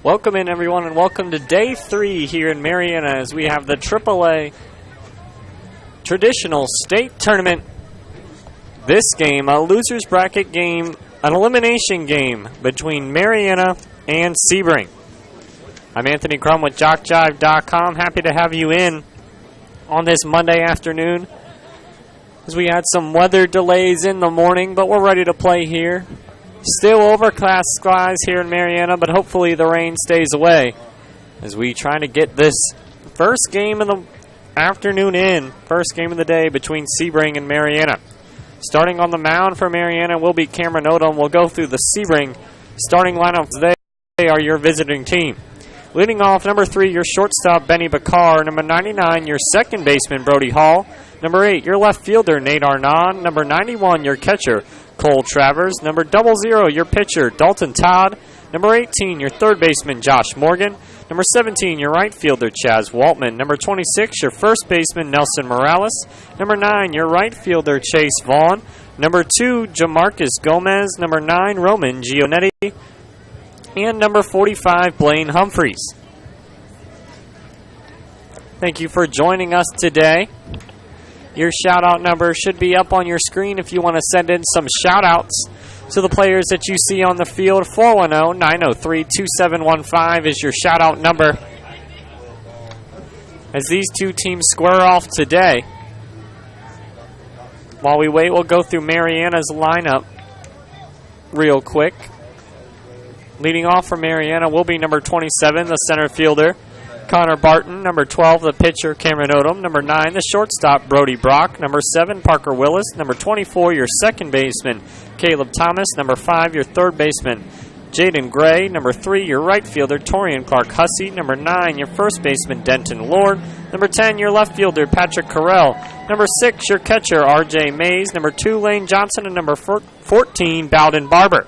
Welcome in, everyone, and welcome to Day 3 here in Marianna as we have the AAA Traditional State Tournament. This game, a loser's bracket game, an elimination game between Marianna and Sebring. I'm Anthony Crum with JockJive.com. Happy to have you in on this Monday afternoon as we had some weather delays in the morning, but we're ready to play here. Still overcast skies here in Marianna, but hopefully the rain stays away as we try to get this first game of the afternoon in, first game of the day between Sebring and Marianna. Starting on the mound for Marianna will be Cameron Odom. We'll go through the Sebring starting lineup. They are your visiting team. Leading off, number 3, your shortstop, Benny Bakar. Number 99, your second baseman, Brodie Hall. Number 8, your left fielder, Nate Arnon. Number 91, your catcher, Cole Travers. Number 00, your pitcher, Dalton Todd. Number 18, your third baseman, Josh Morgan. Number 17, your right fielder, Chazz Waltman. Number 26, your first baseman, Nelson Morales. Number 9, your right fielder, Chase Vaughn. Number 2, Jamarcus Gomez. Number 9, Roman Gionetti. And number 45, Blaine Humphreys. Thank you for joining us today. Your shout-out number should be up on your screen if you want to send in some shout-outs to the players that you see on the field. 410-903-2715 is your shout-out number. As these two teams square off today. While we wait, we'll go through Mariana's lineup real quick. Leading off for Marianna will be number 27, the center fielder, Connor Barton. Number 12, the pitcher, Cameron Odom. Number 9, the shortstop, Brodie Brock. Number 7, Parker Willis. Number 24, your second baseman, Caleb Thomas. Number 5, your third baseman, Jaden Gray. Number 3, your right fielder, Torian Clark Hussey. Number 9, your first baseman, Denton Lord. Number 10, your left fielder, Patrick Carell. Number 6, your catcher, R.J. Mays. Number 2, Lane Johnson. And number 14, Bowden Barber.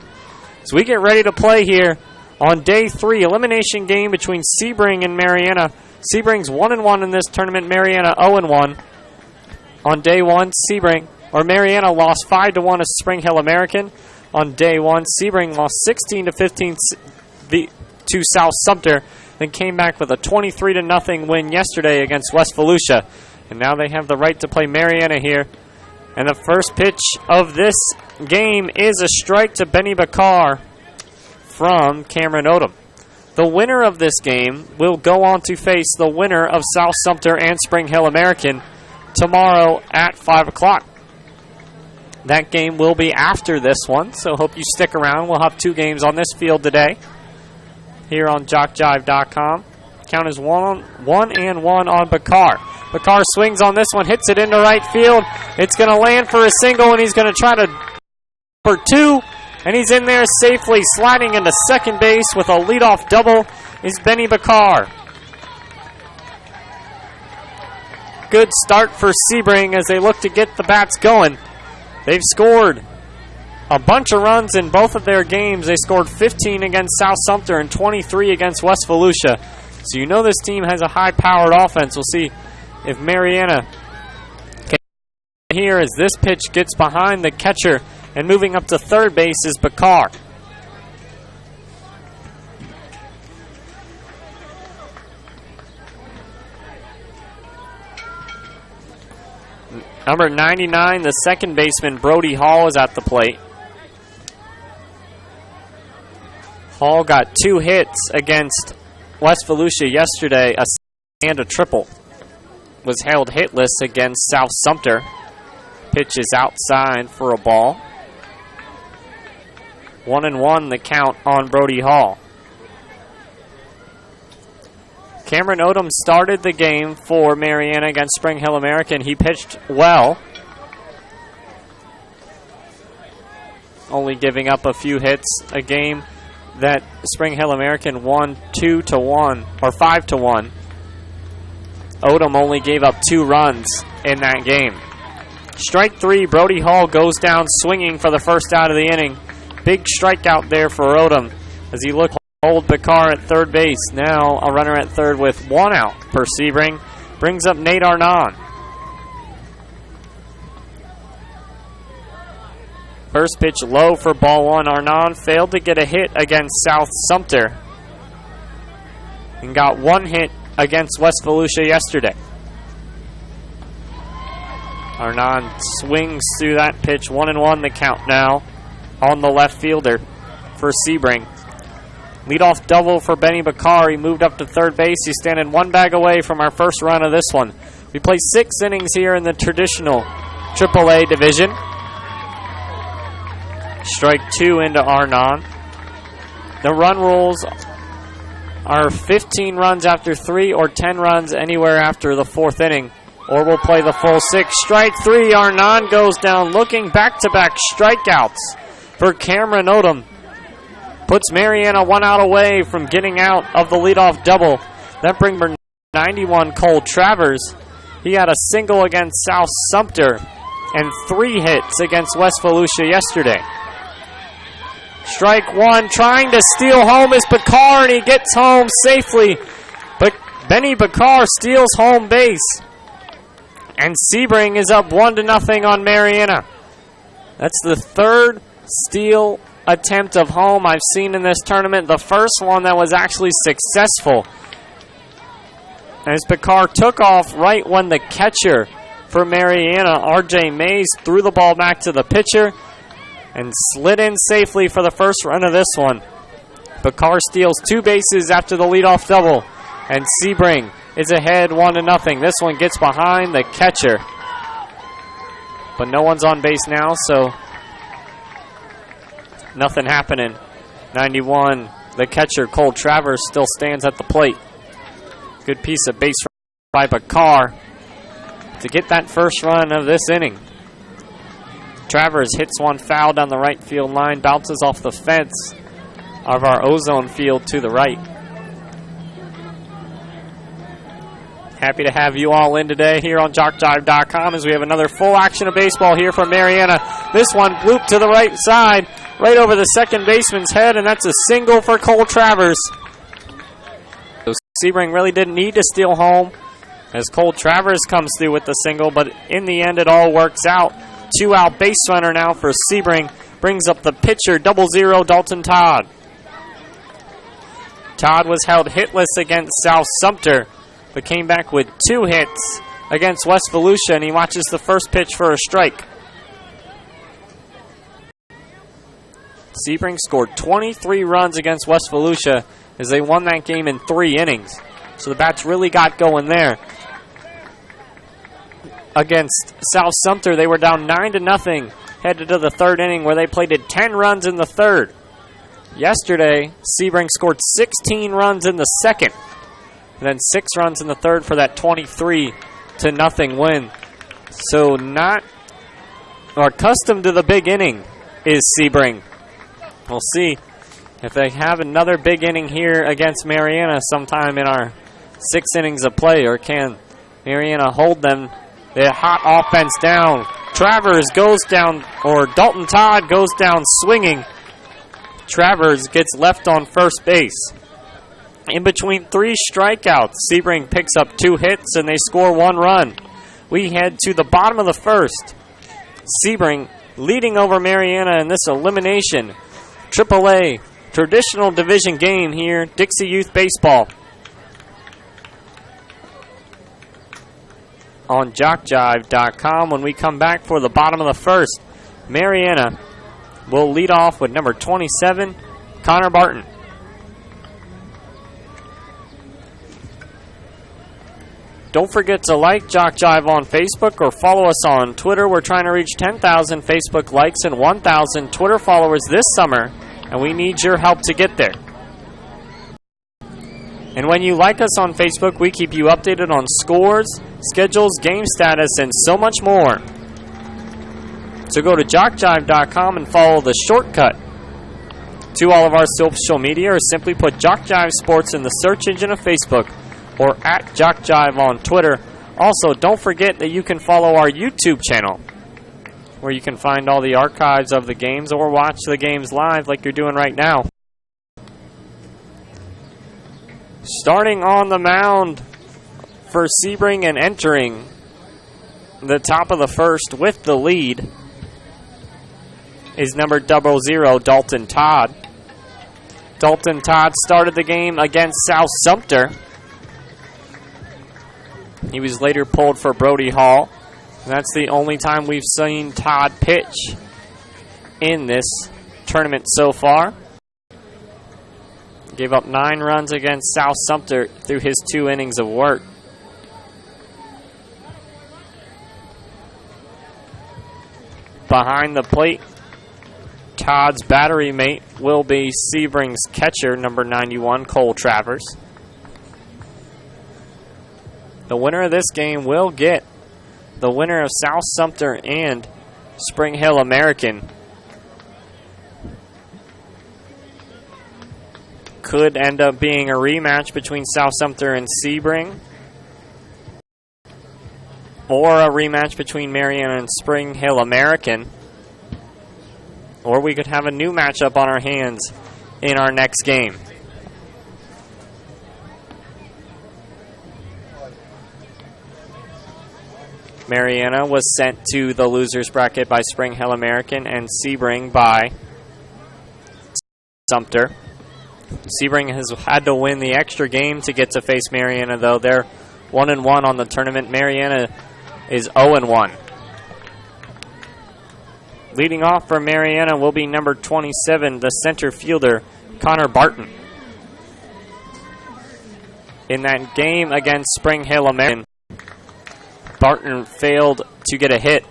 So we get ready to play here on Day 3, elimination game between Sebring and Marianna. Sebring's 1-1 in this tournament, Marianna 0-1. On Day 1, Marianna lost 5-1 to Spring Hill American. On Day 1, Sebring lost 16-15 to South Sumter, then came back with a 23-0 win yesterday against West Volusia. And now they have the right to play Marianna here. And the first pitch of this game is a strike to Benny Bakar from Cameron Odom. The winner of this game will go on to face the winner of South Sumter and Spring Hill American tomorrow at 5 o'clock. That game will be after this one, so hope you stick around. We'll have 2 games on this field today here on JockJive.com. Count is 1-1 on Bakar. Bakar swings on this one, hits it into right field. It's going to land for a single, and he's going to try to for 2, and he's in there safely. Sliding into second base with a leadoff double is Benny Bakar. Good start for Sebring as they look to get the bats going. They've scored a bunch of runs in both of their games. They scored 15 against South Sumter and 23 against West Volusia. So you know this team has a high-powered offense. We'll see if Marianna can here as this pitch gets behind the catcher, and moving up to third base is Bakar. Number 99, the second baseman, Brodie Hall, is at the plate. Hall got 2 hits against West Volusia yesterday, and a triple. Was held hitless against South Sumter. Pitch is outside for a ball. 1-1 the count on Brodie Hall. Cameron Odom started the game for Marianna against Spring Hill American. He pitched well, only giving up a few hits. A game that Spring Hill American won 2-1 or 5-1. Odom only gave up 2 runs in that game. Strike 3, Brodie Hall goes down swinging for the first out of the inning. Big strikeout there for Odom as he looked to hold Bakar at third base. Now a runner at third with 1 out per Sebring. Brings up Nate Arnon. First pitch low for ball 1. Arnon failed to get a hit against South Sumter. and got one hit against West Volusia yesterday. Arnon swings through that pitch. 1-1 the count now on the left fielder for Sebring. Leadoff double for Benny Bakar. He moved up to third base. He's standing one bag away from our first run of this one. We play 6 innings here in the traditional AAA division. Strike 2 into Arnon. The run rules are 15 runs after 3 or 10 runs anywhere after the 4th inning. Or we'll play the full 6. Strike 3. Arnon goes down looking. Back-to-back strikeouts for Cameron Odom. Puts Marianna 1 out away from getting out of the leadoff double. That brings number 91, Cole Travers. He had a single against South Sumter and 3 hits against West Volusia yesterday. Strike 1, trying to steal home is Bakar, and he gets home safely. But Benny Bakar steals home base. And Sebring is up 1-0 on Marianna. That's the 3rd steal attempt of home I've seen in this tournament. The first one that was actually successful, as Bakar took off right when the catcher for Marianna, R.J. Mays, threw the ball back to the pitcher and slid in safely for the first run of this one. Bakar steals 2 bases after the leadoff double, and Sebring is ahead 1-0. This one gets behind the catcher, but no one's on base now, so nothing happening. 91, the catcher, Cole Travers, still stands at the plate. Good piece of base by Bakar to get that first run of this inning. Travers hits one foul down the right field line, bounces off the fence of our ozone field to the right. Happy to have you all in today here on JockJive.com as we have another full action of baseball here from Marianna. This one blooped to the right side, right over the second baseman's head, and that's a single for Cole Travers. So Sebring really didn't need to steal home as Cole Travers comes through with the single, but in the end it all works out. 2-out base runner now for Sebring. Brings up the pitcher, 0-0, Dalton Todd. Todd was held hitless against South Sumter, but came back with 2 hits against West Volusia, and he watches the first pitch for a strike. Sebring scored 23 runs against West Volusia as they won that game in 3 innings. So the bats really got going there. Against South Sumter, they were down 9-0, headed to the 3rd inning where they plated 10 runs in the 3rd. Yesterday, Sebring scored 16 runs in the 2nd, and then 6 runs in the 3rd for that 23-0 win. So not accustomed to the big inning is Sebring. We'll see if they have another big inning here against Marianna sometime in our 6 innings of play, or can Marianna hold them? The hot offense down. Travers goes down, or Dalton Todd goes down swinging. Travers gets left on first base. In between 3 strikeouts, Sebring picks up 2 hits and they score 1 run. We head to the bottom of the 1st. Sebring leading over Marianna in this elimination AAA traditional division game here, Dixie Youth Baseball. On JockJive.com. When we come back for the bottom of the 1st, Marianna will lead off with number 27, Connor Barton. Don't forget to like JockJive on Facebook or follow us on Twitter. We're trying to reach 10,000 Facebook likes and 1,000 Twitter followers this summer, and we need your help to get there. And when you like us on Facebook, we keep you updated on scores, schedules, game status, and so much more. So go to JockJive.com and follow the shortcut to all of our social media, or simply put JockJive Sports in the search engine of Facebook, or at JockJive on Twitter. Also, don't forget that you can follow our YouTube channel, where you can find all the archives of the games or watch the games live like you're doing right now. Starting on the mound for Sebring and entering the top of the 1st with the lead is number 00, Dalton Todd. Dalton Todd started the game against South Sumter. He was later pulled for Brody Hall. And that's the only time we've seen Todd pitch in this tournament so far. Gave up 9 runs against South Sumter through his 2 innings of work. Behind the plate, Todd's battery mate will be Sebring's catcher, number 91, Cole Travers. The winner of this game will get the winner of South Sumter and Spring Hill American. Could end up being a rematch between South Sumter and Sebring, or a rematch between Marianna and Spring Hill American, or we could have a new matchup on our hands in our next game. Marianna was sent to the losers bracket by Spring Hill American and Sebring by Sumter. Sebring has had to win the extra game to get to face Marianna, though. They're 1-1 on the tournament. Marianna is 0-1. Leading off for Marianna will be number 27, the center fielder, Connor Barton. In that game against Spring Hill American, Barton failed to get a hit.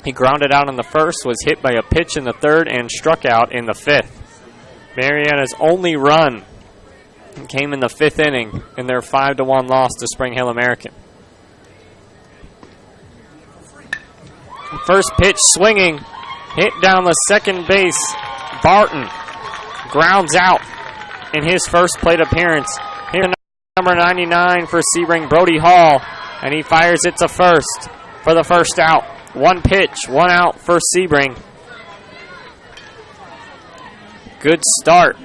He grounded out in the first, was hit by a pitch in the third, and struck out in the 5th. Marianna's only run came in the 5th inning in their 5-1 loss to Spring Hill American. First pitch swinging, hit down the second base. Barton grounds out in his first plate appearance. Here, number 99 for Sebring, Brody Hall, and he fires it to first for the first out. 1 pitch, 1 out for Sebring. Good start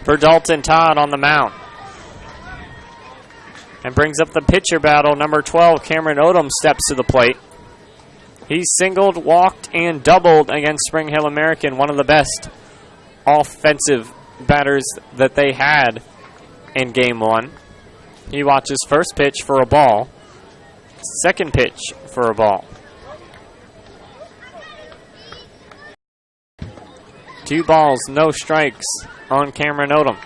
for Dalton Todd on the mound. And brings up the pitcher battle. Number 12, Cameron Odom, steps to the plate. He singled, walked, and doubled against Spring Hill American, one of the best offensive batters that they had in Game 1. He watches first pitch for a ball, second pitch for a ball. 2 balls, no strikes on Cameron Odom.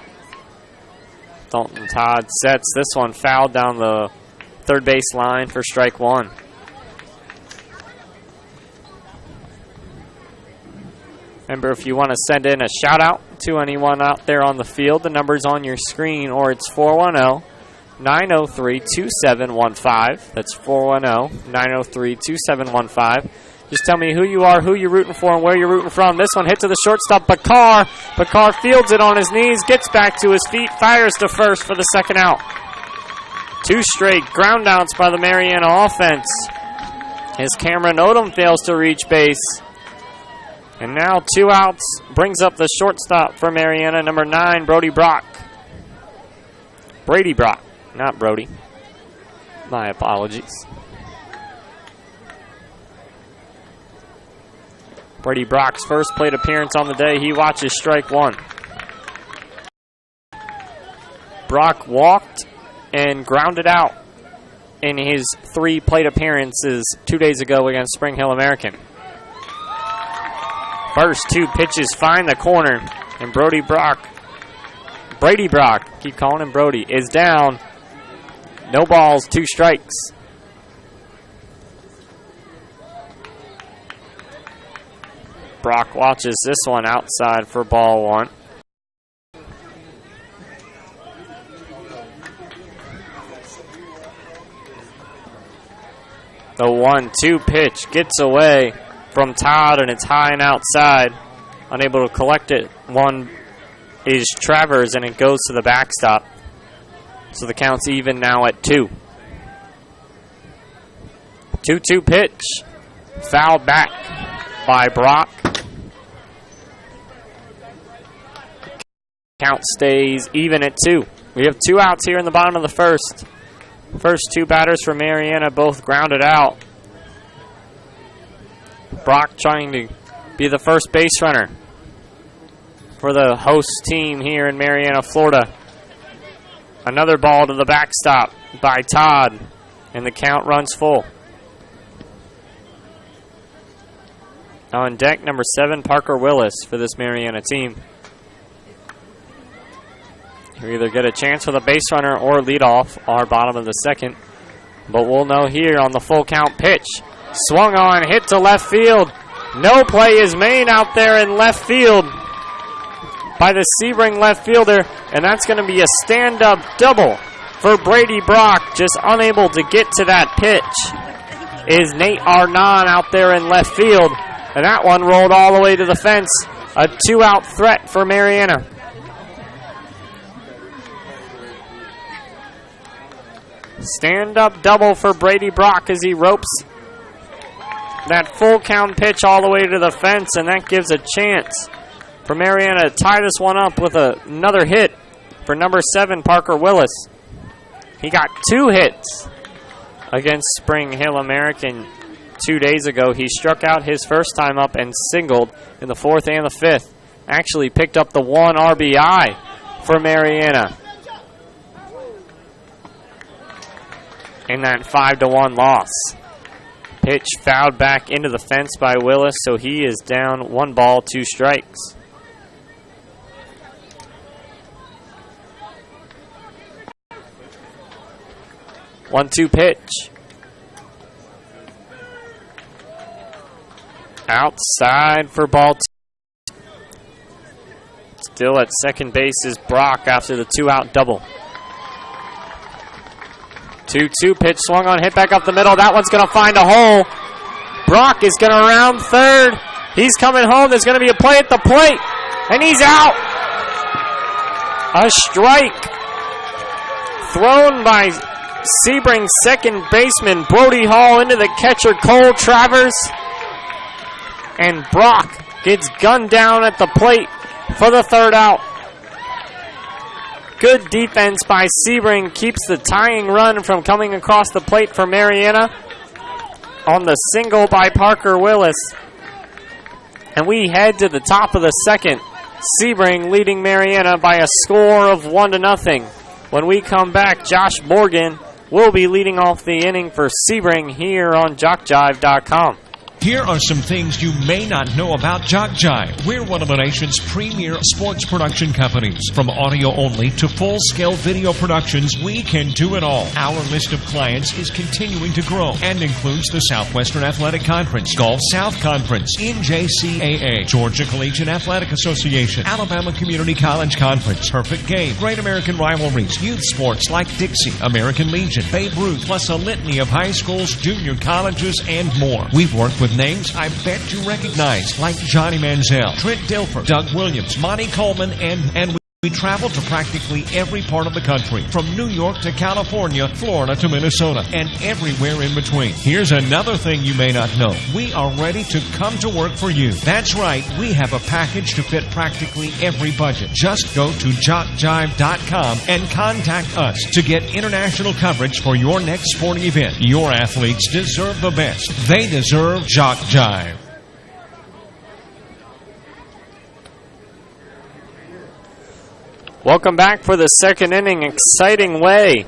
Dalton Todd sets this one foul down the third base line for strike 1. Remember, if you want to send in a shout out to anyone out there on the field, the number's on your screen, or it's 410-903-2715. That's 410-903-2715. Just tell me who you are, who you're rooting for, and where you're rooting from. This one hit to the shortstop, Bakar. Bakar fields it on his knees, gets back to his feet, fires to first for the second out. 2 straight ground outs by the Marianna offense as Cameron Odom fails to reach base. And now 2 outs brings up the shortstop for Marianna, number 9, Brodie Brock. Brodie Brock, not Brody. My apologies. Brodie Brock's first plate appearance on the day. He watches strike 1. Brock walked and grounded out in his 3 plate appearances 2 days ago against Spring Hill American. First 2 pitches find the corner, and Brodie Brock, keep calling him Brody, is down. No balls, 2 strikes. Brock watches this one outside for ball 1. The 1-2 pitch gets away from Todd, and it's high and outside. Unable to collect it. One is Travers, and it goes to the backstop. So the count's even now at 2. 2-2 pitch. Fouled back by Brock. Count stays even at 2. We have 2 outs here in the bottom of the first. First 2 batters for Marianna both grounded out. Brock trying to be the first base runner for the host team here in Marianna, Florida. Another ball to the backstop by Todd, and the count runs full. On deck, number 7, Parker Willis for this Marianna team. You either get a chance with a base runner or lead off our bottom of the second. But we'll know here on the full count pitch. Swung on, hit to left field. No play is made out there in left field by the Sebring left fielder. And that's going to be a stand-up double for Brodie Brock. Just unable to get to that pitch is Nate Arnon out there in left field. And that one rolled all the way to the fence. A 2-out threat for Marianna. Stand-up double for Brodie Brock as he ropes that full count pitch all the way to the fence, and that gives a chance for Marianna to tie this one up with another hit for number 7, Parker Willis. He got 2 hits against Spring Hill American 2 days ago. He struck out his first time up and singled in the 4th and the 5th. Actually picked up the 1 RBI for Marianna in that 5-1 loss. Pitch fouled back into the fence by Willis, so he is down 1 ball, 2 strikes. One-two pitch. Outside for ball 2. Still at second base is Brock after the 2-out double. 2-2 pitch swung on, hit back up the middle. That one's going to find a hole. Brock is going to round third. He's coming home. There's going to be a play at the plate, and he's out. A strike thrown by Sebring second baseman Brody Hall into the catcher Cole Travers. And Brock gets gunned down at the plate for the 3rd out. Good defense by Sebring keeps the tying run from coming across the plate for Marianna on the single by Parker Willis. And we head to the top of the second. Sebring leading Marianna by a score of 1-0. When we come back, Josh Morgan will be leading off the inning for Sebring here on JockJive.com. Here are some things you may not know about JockJive. We're one of the nation's premier sports production companies. From audio only to full-scale video productions, we can do it all. Our list of clients is continuing to grow and includes the Southwestern Athletic Conference, Gulf South Conference, NJCAA, Georgia Collegiate Athletic Association, Alabama Community College Conference, Perfect Game, Great American Rivalries, youth sports like Dixie, American Legion, Babe Ruth, plus a litany of high schools, junior colleges, and more. We've worked with names I bet you recognize, like Johnny Manziel, Trent Dilfer, Doug Williams, Monty Coleman, and we travel to practically every part of the country, from New York to California, Florida to Minnesota, and everywhere in between. Here's another thing you may not know. We are ready to come to work for you. That's right, we have a package to fit practically every budget. Just go to JockJive.com and contact us to get international coverage for your next sporting event. Your athletes deserve the best. They deserve JockJive. Welcome back for the second inning. Exciting way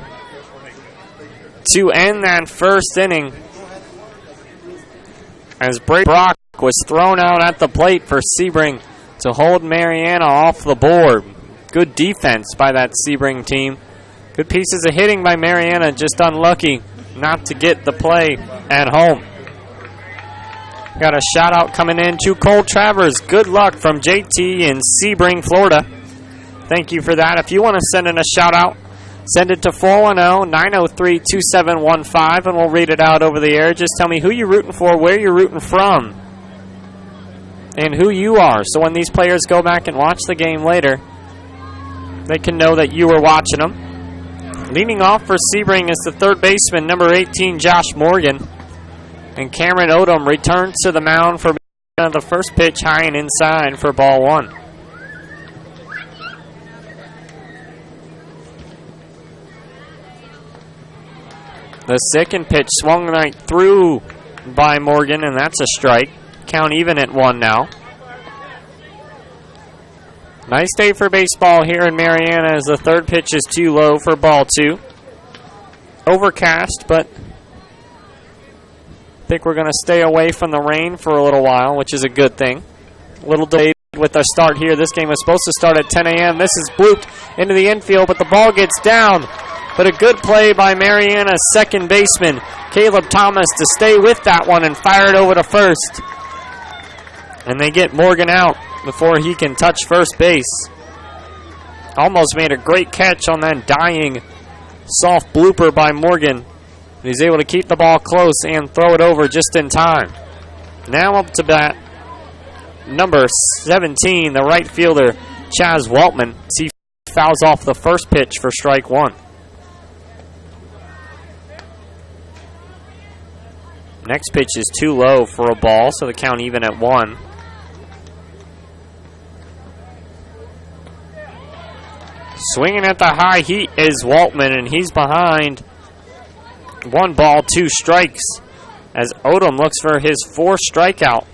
to end that first inning as Brodie Brock was thrown out at the plate for Sebring to hold Marianna off the board. Good defense by that Sebring team. Good pieces of hitting by Marianna, just unlucky not to get the play at home. Got a shout out coming in to Cole Travers. Good luck from JT in Sebring, Florida. Thank you for that. If you want to send in a shout-out, send it to 410-903-2715, and we'll read it out over the air. Just tell me who you're rooting for, where you're rooting from, and who you are. So when these players go back and watch the game later, they can know that you were watching them. Leading off for Sebring is the third baseman, number 18, Josh Morgan. And Cameron Odom returns to the mound for the first pitch high and inside for ball 1. The second pitch swung right through by Morgan, and that's a strike. Count even at 1 now. Nice day for baseball here in Marianna as the third pitch is too low for ball 2. Overcast, but I think we're going to stay away from the rain for a little while, which is a good thing. A little delayed with our start here. This game was supposed to start at 10 a.m. This is blooped into the infield, but the ball gets down. But a good play by Mariana's second baseman, Caleb Thomas, to stay with that one and fire it over to first. And they get Morgan out before he can touch first base. Almost made a great catch on that dying soft blooper by Morgan. He's able to keep the ball close and throw it over just in time. Now up to bat, number 17, the right fielder, Chazz Waltman. He fouls off the first pitch for strike 1. Next pitch is too low for a ball, so the count even at 1. Swinging at the high heat is Waltman, and he's behind 1 ball, 2 strikes, as Odom looks for his 4th strikeout.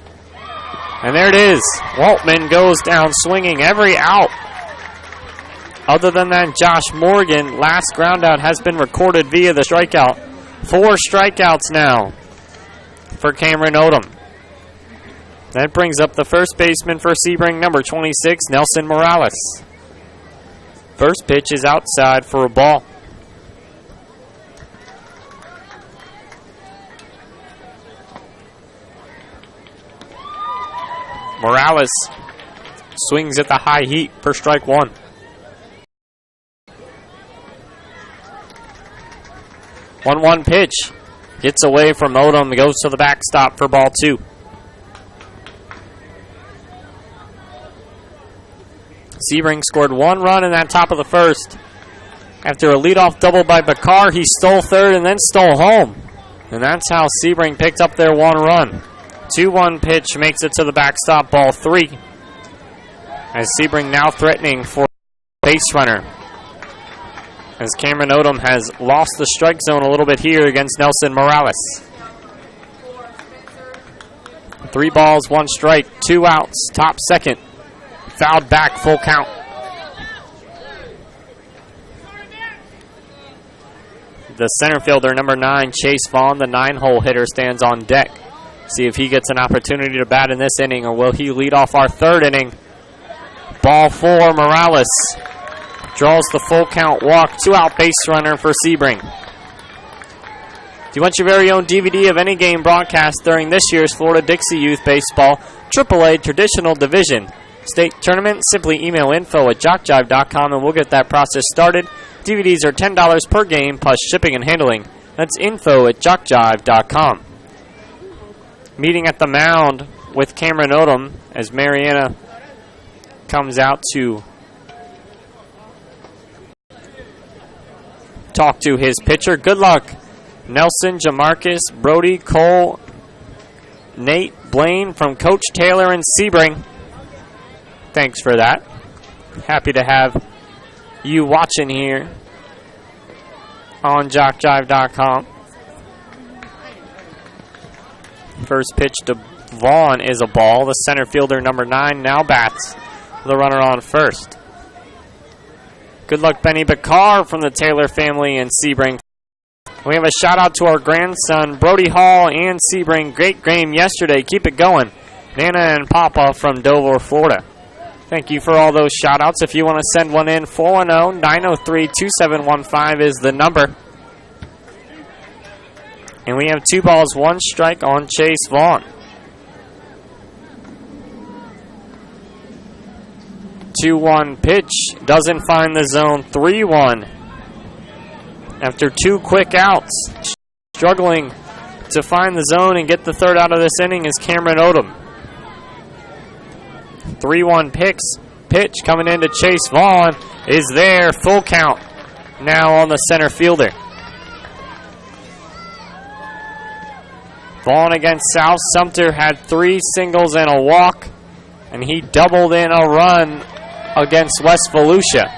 And there it is. Waltman goes down swinging every out. Other than that, Josh Morgan, last ground out has been recorded via the strikeout. 4 strikeouts now for Cameron Odom. That brings up the first baseman for Sebring, number 26, Nelson Morales. First pitch is outside for a ball. Morales swings at the high heat for strike 1. One pitch. Gets away from Odom, goes to the backstop for ball 2. Sebring scored 1 run in that top of the first. After a leadoff double by Bakar, he stole third and then stole home. And that's how Sebring picked up their 1 run. 2-1 pitch makes it to the backstop, ball 3. As Sebring now threatening for base runner. As Cameron Odom has lost the strike zone a little bit here against Nelson Morales. 3 balls, 1 strike, 2 outs, top second. Fouled back, full count. The center fielder, number 9, Chase Vaughn, the 9-hole hitter, stands on deck. See if he gets an opportunity to bat in this inning, or will he lead off our 3rd inning? Ball 4, Morales draws the full count walk, 2-out base runner for Sebring. If you want your very own DVD of any game broadcast during this year's Florida Dixie Youth Baseball AAA Traditional Division State Tournament, simply email info@jockjive.com and we'll get that process started. DVDs are $10 per game plus shipping and handling. That's info@jockjive.com. Meeting at the mound with Cameron Odom as Marianna comes out to talk to his pitcher. Good luck, Nelson, Jamarcus, Brodie, Cole, Nate, Blaine from Coach Taylor and Sebring. Thanks for that. Happy to have you watching here on JockJive.com. First pitch to Vaughn is a ball. The center fielder, number 9, now bats the runner on first. Good luck, Benny Bakar from the Taylor family in Sebring. We have a shout out to our grandson, Brody Hall and Sebring. Great game yesterday. Keep it going. Nana and Papa from Dover, Florida. Thank you for all those shout outs. If you want to send one in, 410-903-2715 is the number. And we have 2 balls, 1 strike on Chase Vaughn. 2-1 pitch, doesn't find the zone, 3-1. After 2 quick outs, struggling to find the zone and get the 3rd out of this inning is Cameron Odom. 3-1 pitch coming into Chase Vaughn is there, full count now on the center fielder. Vaughn against South Sumter had 3 singles and a walk, and he doubled in a run against West Volusia.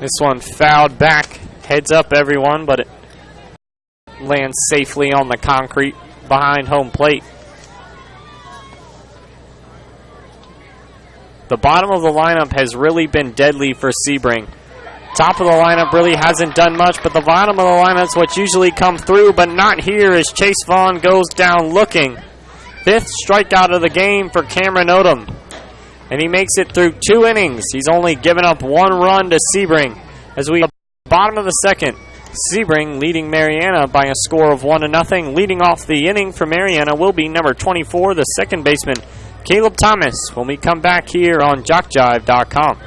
This one fouled back. Heads up, everyone, but it lands safely on the concrete behind home plate. The bottom of the lineup has really been deadly for Sebring. Top of the lineup really hasn't done much, but the bottom of the lineup's what usually come through, but not here as Chase Vaughn goes down looking. 5th strikeout of the game for Cameron Odom. And he makes it through 2 innings. He's only given up 1 run to Sebring. As we bottom of the 2nd, Sebring leading Marianna by a score of 1-0. Leading off the inning for Marianna will be number 24, the second baseman, Caleb Thomas, when we come back here on JockJive.com.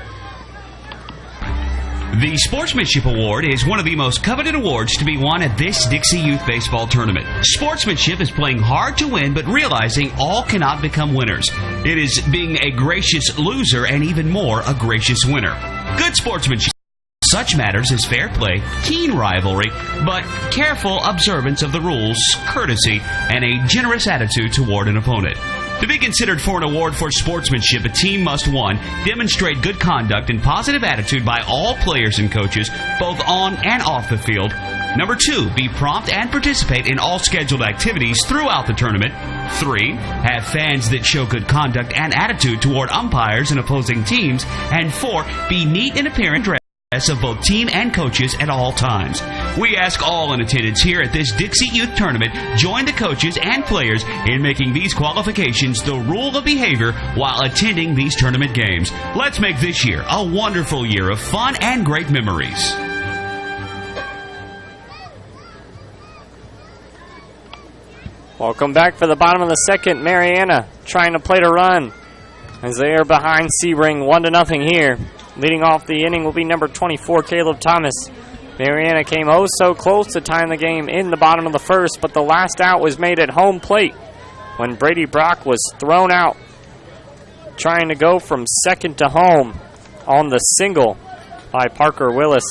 The Sportsmanship Award is one of the most coveted awards to be won at this Dixie Youth Baseball Tournament. Sportsmanship is playing hard to win, but realizing all cannot become winners. It is being a gracious loser and even more a gracious winner. Good sportsmanship. Such matters as fair play, keen rivalry, but careful observance of the rules, courtesy, and a generous attitude toward an opponent. To be considered for an award for sportsmanship, a team must, 1, demonstrate good conduct and positive attitude by all players and coaches, both on and off the field. Number 2, be prompt and participate in all scheduled activities throughout the tournament. 3, have fans that show good conduct and attitude toward umpires and opposing teams. And 4, be neat in appearance of both team and coaches at all times. We ask all in attendance here at this Dixie Youth Tournament join the coaches and players in making these qualifications the rule of behavior while attending these tournament games. Let's make this year a wonderful year of fun and great memories. Welcome back for the bottom of the 2nd. Marianna trying to play to run as they are behind Sebring 1-0 here. Leading off the inning will be number 24, Caleb Thomas. Marianna came oh so close to tying the game in the bottom of the 1st, but the last out was made at home plate when Brodie Brock was thrown out, trying to go from second to home on the single by Parker Willis.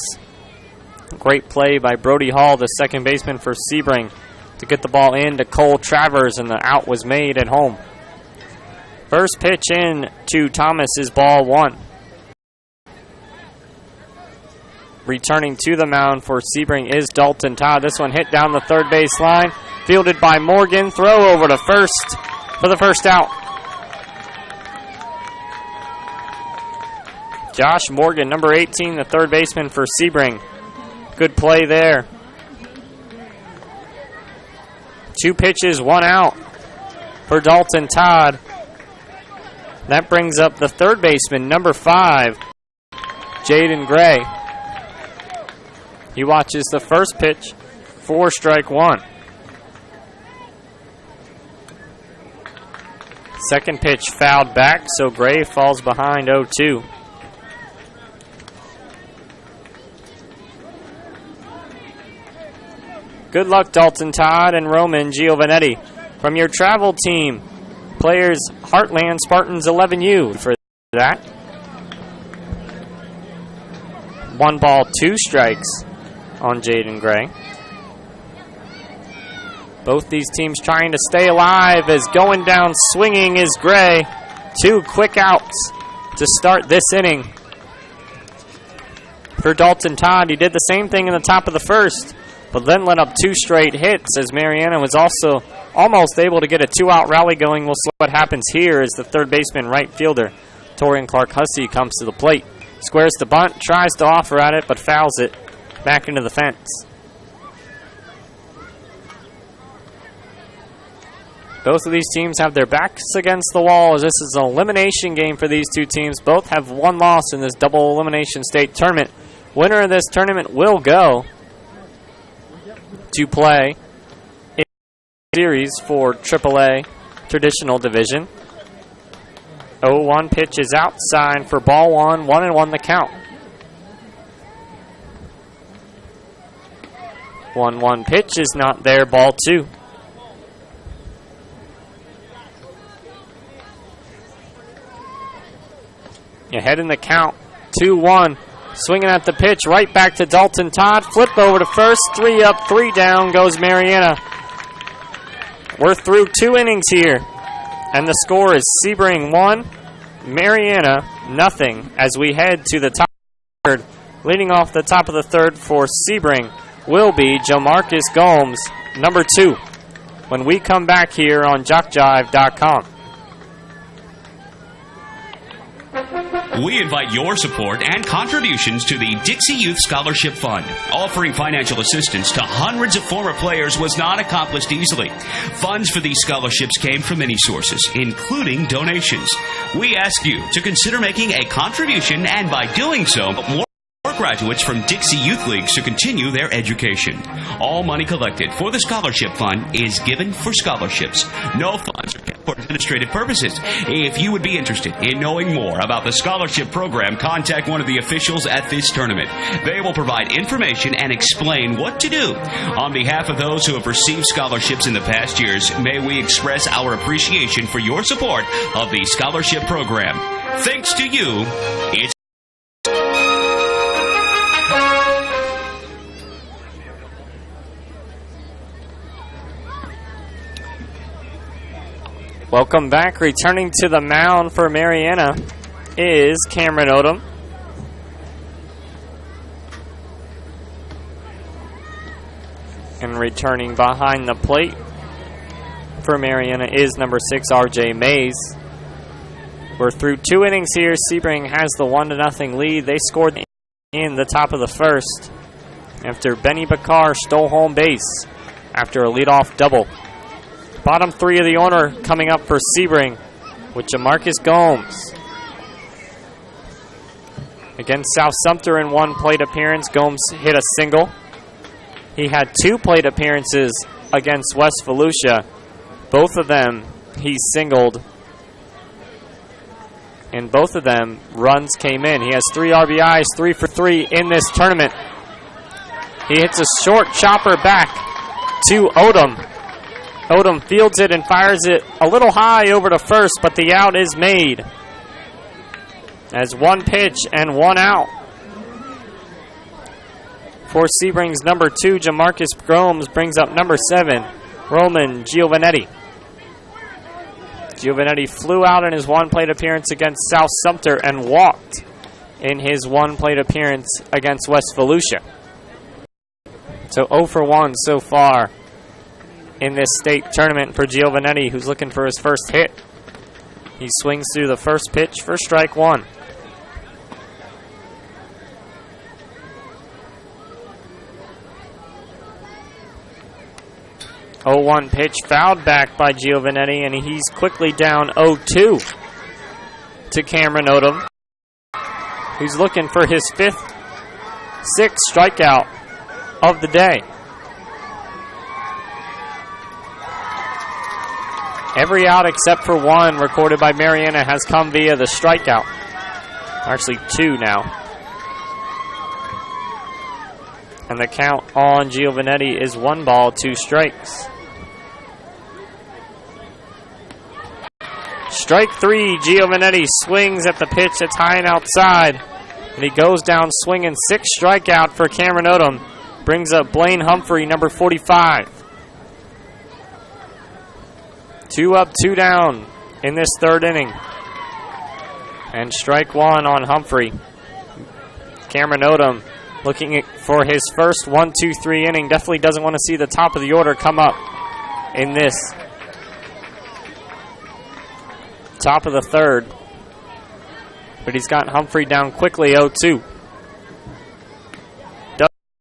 Great play by Brody Hall, the second baseman for Sebring, to get the ball in to Cole Travers, and the out was made at home. First pitch in to Thomas is ball 1. Returning to the mound for Sebring is Dalton Todd. This one hit down the third base line. Fielded by Morgan. Throw over to first for the first out. Josh Morgan, number 18, the third baseman for Sebring. Good play there. 2 pitches, 1 out for Dalton Todd. That brings up the third baseman, number 5, Jaden Gray. He watches the first pitch for strike 1. Second pitch fouled back, so Gray falls behind 0-2. Good luck, Dalton Todd and Roman Giovanetti. From your travel team, players Heartland Spartans 11U for that. 1 ball, 2 strikes on Jaden Gray. Both these teams trying to stay alive as going down swinging is Gray. 2 quick outs to start this inning. For Dalton Todd, he did the same thing in the top of the 1st, but then let up 2 straight hits as Marianna was also almost able to get a 2-out rally going. We'll see what happens here as the third baseman, right fielder, Torian Clark-Hussey, comes to the plate. Squares the bunt, tries to offer at it, but fouls it back into the fence. Both of these teams have their backs against the wall as this is an elimination game for these two teams. Both have 1 loss in this double elimination state tournament. Winner of this tournament will go to play in the series for AAA Traditional Division. 0-1 pitch is outside for ball 1, 1-1 the count. 1-1 pitch is not there, ball 2. Ahead in the count, 2-1. Swinging at the pitch, right back to Dalton Todd. Flip over to first, 3 up, 3 down goes Marianna. We're through 2 innings here, and the score is Sebring 1, Marianna 0 as we head to the top of the 3rd. Leading off the top of the 3rd for Sebring will be Jamarcus Gomes, number 2, when we come back here on JockJive.com. We invite your support and contributions to the Dixie Youth Scholarship Fund. Offering financial assistance to hundreds of former players was not accomplished easily. Funds for these scholarships came from many sources, including donations. We ask you to consider making a contribution, and by doing so, more graduates from Dixie Youth Leagues to continue their education. All money collected for the scholarship fund is given for scholarships. No funds are kept for administrative purposes. If you would be interested in knowing more about the scholarship program, contact one of the officials at this tournament. They will provide information and explain what to do. On behalf of those who have received scholarships in the past years, may we express our appreciation for your support of the scholarship program. Thanks to you, it's Welcome back. Returning to the mound for Marianna is Cameron Odom. And returning behind the plate for Marianna is number 6, R.J. Mays. We're through 2 innings here. Sebring has the 1-0 lead. They scored in the top of the first after Benny Bakar stole home base after a leadoff double. Bottom 3 of the order coming up for Sebring with Jamarcus Gomes. Against South Sumter in 1 plate appearance, Gomes hit a single. He had 2 plate appearances against West Volusia. Both of them he singled. And both of them runs came in. He has 3 RBIs, 3 for 3 in this tournament. He hits a short chopper back to Odom. Odom fields it and fires it a little high over to first, but the out is made. As 1 pitch and 1 out. For Sebring's number 2, Jamarcus Gomes brings up number 7, Roman Giovanetti. Giovanetti flew out in his 1 plate appearance against South Sumter and walked in his 1 plate appearance against West Volusia. So 0 for 1 so far in this state tournament for Giovanetti, who's looking for his first hit. He swings through the first pitch for strike 1. Oh, 0-1 pitch fouled back by Giovanetti, and he's quickly down 0-2 to Cameron Odom, who's looking for his 5th, 6th strikeout of the day. Every out except for 1 recorded by Marianna has come via the strikeout. Actually 2 now. And the count on Giovanetti is 1 ball, 2 strikes. Strike 3, Giovanetti swings at the pitch that's high and outside. And he goes down swinging. 6th strikeout for Cameron Odom. Brings up Blaine Humphrey, number 45. 2 up, 2 down in this 3rd inning. And strike 1 on Humphrey. Cameron Odom looking for his first 1-2-3 inning. Definitely doesn't want to see the top of the order come up in this top of the 3rd. But he's got Humphrey down quickly, 0-2.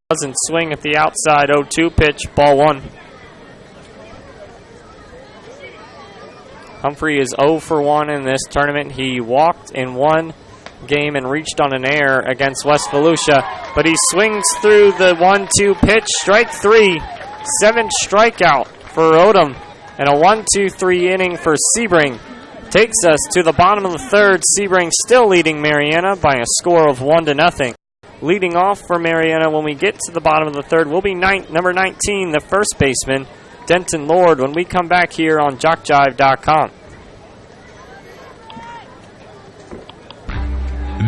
Doesn't swing at the outside, 0-2 pitch, ball 1. Humphrey is 0 for 1 in this tournament. He walked in 1 game and reached on an error against West Volusia, but he swings through the 1-2 pitch, strike 3, 7th strikeout for Odom, and a 1-2-3 inning for Sebring. Takes us to the bottom of the 3rd. Sebring still leading Marianna by a score of 1-0. Leading off for Marianna when we get to the bottom of the 3rd will be number 19, the first baseman, Denton Lord, when we come back here on JockJive.com.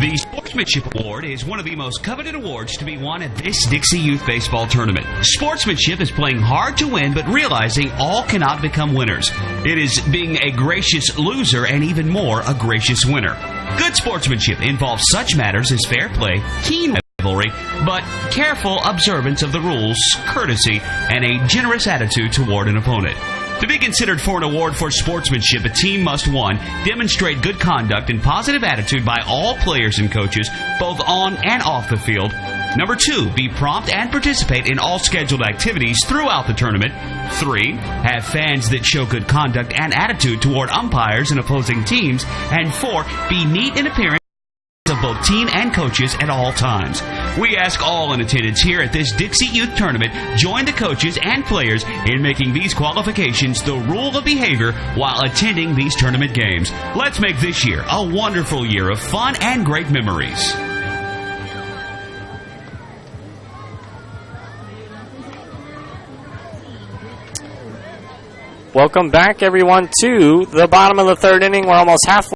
The Sportsmanship Award is one of the most coveted awards to be won at this Dixie Youth Baseball Tournament. Sportsmanship is playing hard to win, but realizing all cannot become winners. It is being a gracious loser and even more a gracious winner. Good sportsmanship involves such matters as fair play, keen rivalry, but careful observance of the rules, courtesy, and a generous attitude toward an opponent. To be considered for an award for sportsmanship, a team must, 1, demonstrate good conduct and positive attitude by all players and coaches, both on and off the field. Number 2, be prompt and participate in all scheduled activities throughout the tournament. 3, have fans that show good conduct and attitude toward umpires and opposing teams. And 4, be neat in appearance of both team and coaches at all times. We ask all in attendance here at this Dixie Youth Tournament join the coaches and players in making these qualifications the rule of behavior while attending these tournament games. Let's make this year a wonderful year of fun and great memories. Welcome back, everyone, to the bottom of the third inning. We're almost halfway.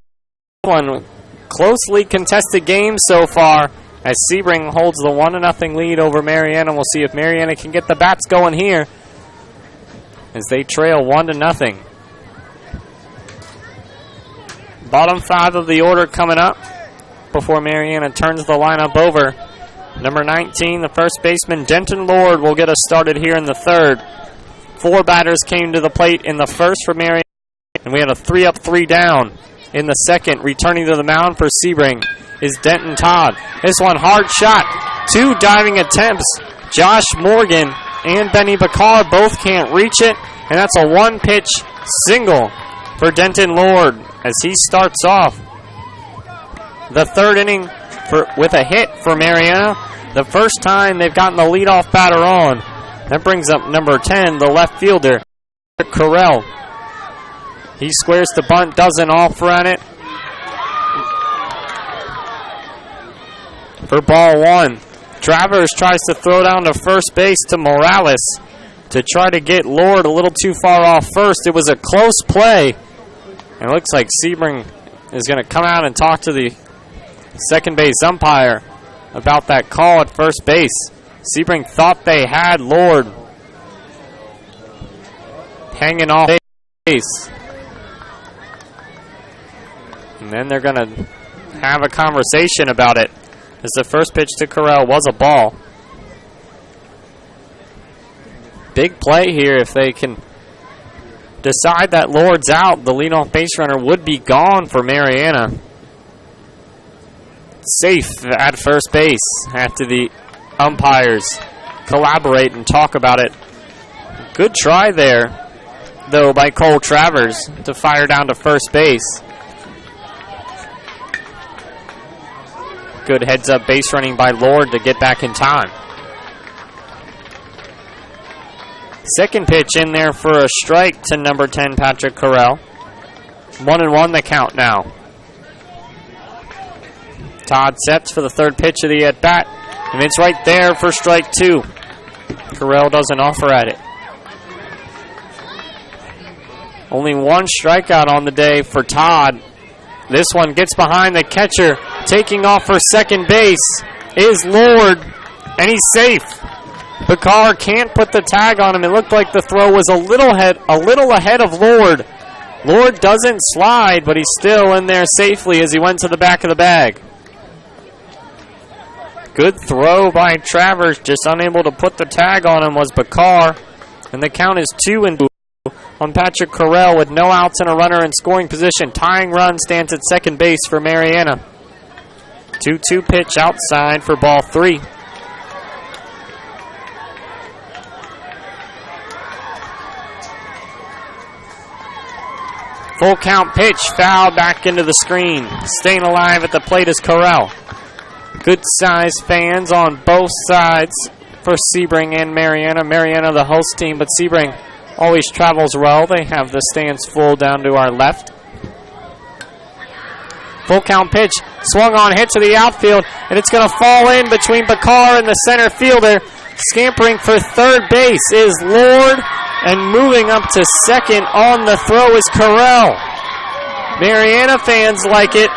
One closely contested game so far as Sebring holds the 1-0 lead over Marianna. We'll see if Marianna can get the bats going here as they trail 1-0. Bottom 5 of the order coming up before Marianna turns the lineup over. Number 19, the first baseman, Denton Lord, will get us started here in the third. 4 batters came to the plate in the first for Marianna, and we had a 3-up, 3-down. In the second, returning to the mound for Sebring is Dalton Todd. This one, hard shot. 2 diving attempts. Josh Morgan and Benny Bakar both can't reach it, and that's a 1-pitch single for Denton Lord as he starts off the third inning with a hit for Marianna. The first time they've gotten the leadoff batter on. That brings up number 10, the left fielder, Carell. He squares the bunt, doesn't offer on it. For ball 1. Travers tries to throw down to first base to Morales to try to get Lord a little too far off first. It was a close play. And it looks like Sebring is going to come out and talk to the second base umpire about that call at first base. Sebring thought they had Lord hanging off base. And then they're going to have a conversation about it as the first pitch to Carell was a ball. Big play here. If they can decide that Lord's out, the leadoff base runner would be gone for Marianna. Safe at first base after the umpires collaborate and talk about it. Good try there, though, by Cole Travers to fire down to first base. Good heads-up base running by Lord to get back in time. Second pitch in there for a strike to number 10, Patrick Carell. 1-1 the count now. Todd sets for the third pitch of the at-bat, and it's right there for strike 2. Carell doesn't offer at it. Only 1 strikeout on the day for Todd. This one gets behind the catcher. Taking off for second base is Lord, and he's safe. Bakar can't put the tag on him. It looked like the throw was a little ahead of Lord. Lord doesn't slide, but he's still in there safely as he went to the back of the bag. Good throw by Travers, just unable to put the tag on him was Bakar. And the count is 2-2 on Patrick Carell with no outs and a runner in scoring position. Tying run stands at second base for Marianna. 2-2 pitch outside for ball 3. Full count pitch, foul back into the screen. Staying alive at the plate is Carell. Good size fans on both sides for Sebring and Marianna. Marianna the host team, but Sebring always travels well. They have the stands full down to our left. Full count pitch, swung on, hit to the outfield, and it's going to fall in between Bakar and the center fielder. Scampering for third base is Lord, and moving up to second on the throw is Carell. Marianna fans like it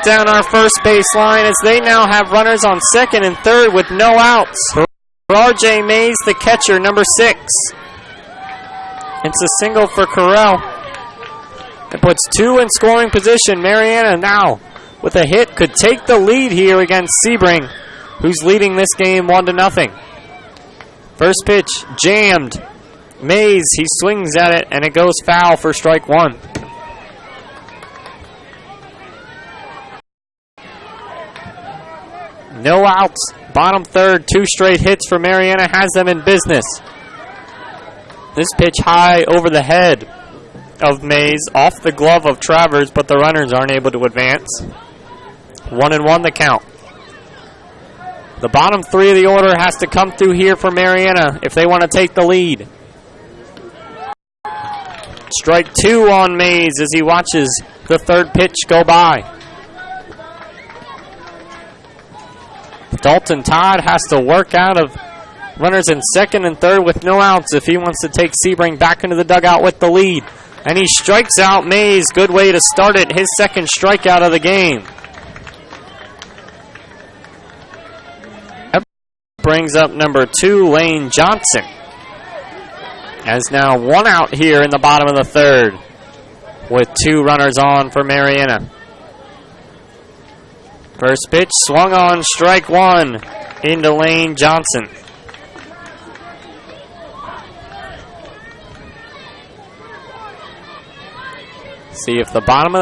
down our first base line as they now have runners on second and third with no outs. For R.J. Mays, the catcher, number 6. It's a single for Carell. It puts 2 in scoring position. Marianna now with a hit could take the lead here against Sebring, who's leading this game 1-0. First pitch jammed. Mays, he swings at it, and it goes foul for strike one. No outs. Bottom third, 2 straight hits for Marianna has them in business. This pitch high over the head of Mays, off the glove of Travers, but the runners aren't able to advance. 1-1 the count. The bottom 3 of the order has to come through here for Marianna if they want to take the lead. Strike 2 on Mays as he watches the third pitch go by. Dalton Todd has to work out of runners in second and third with no outs if he wants to take Sebring back into the dugout with the lead. And he strikes out Mays. Good way to start it. His second strikeout of the game. That brings up number 2, Lane Johnson. As now 1 out here in the bottom of the third with 2 runners on for Marianna. First pitch swung on, strike 1 into Lane Johnson. See if the bottom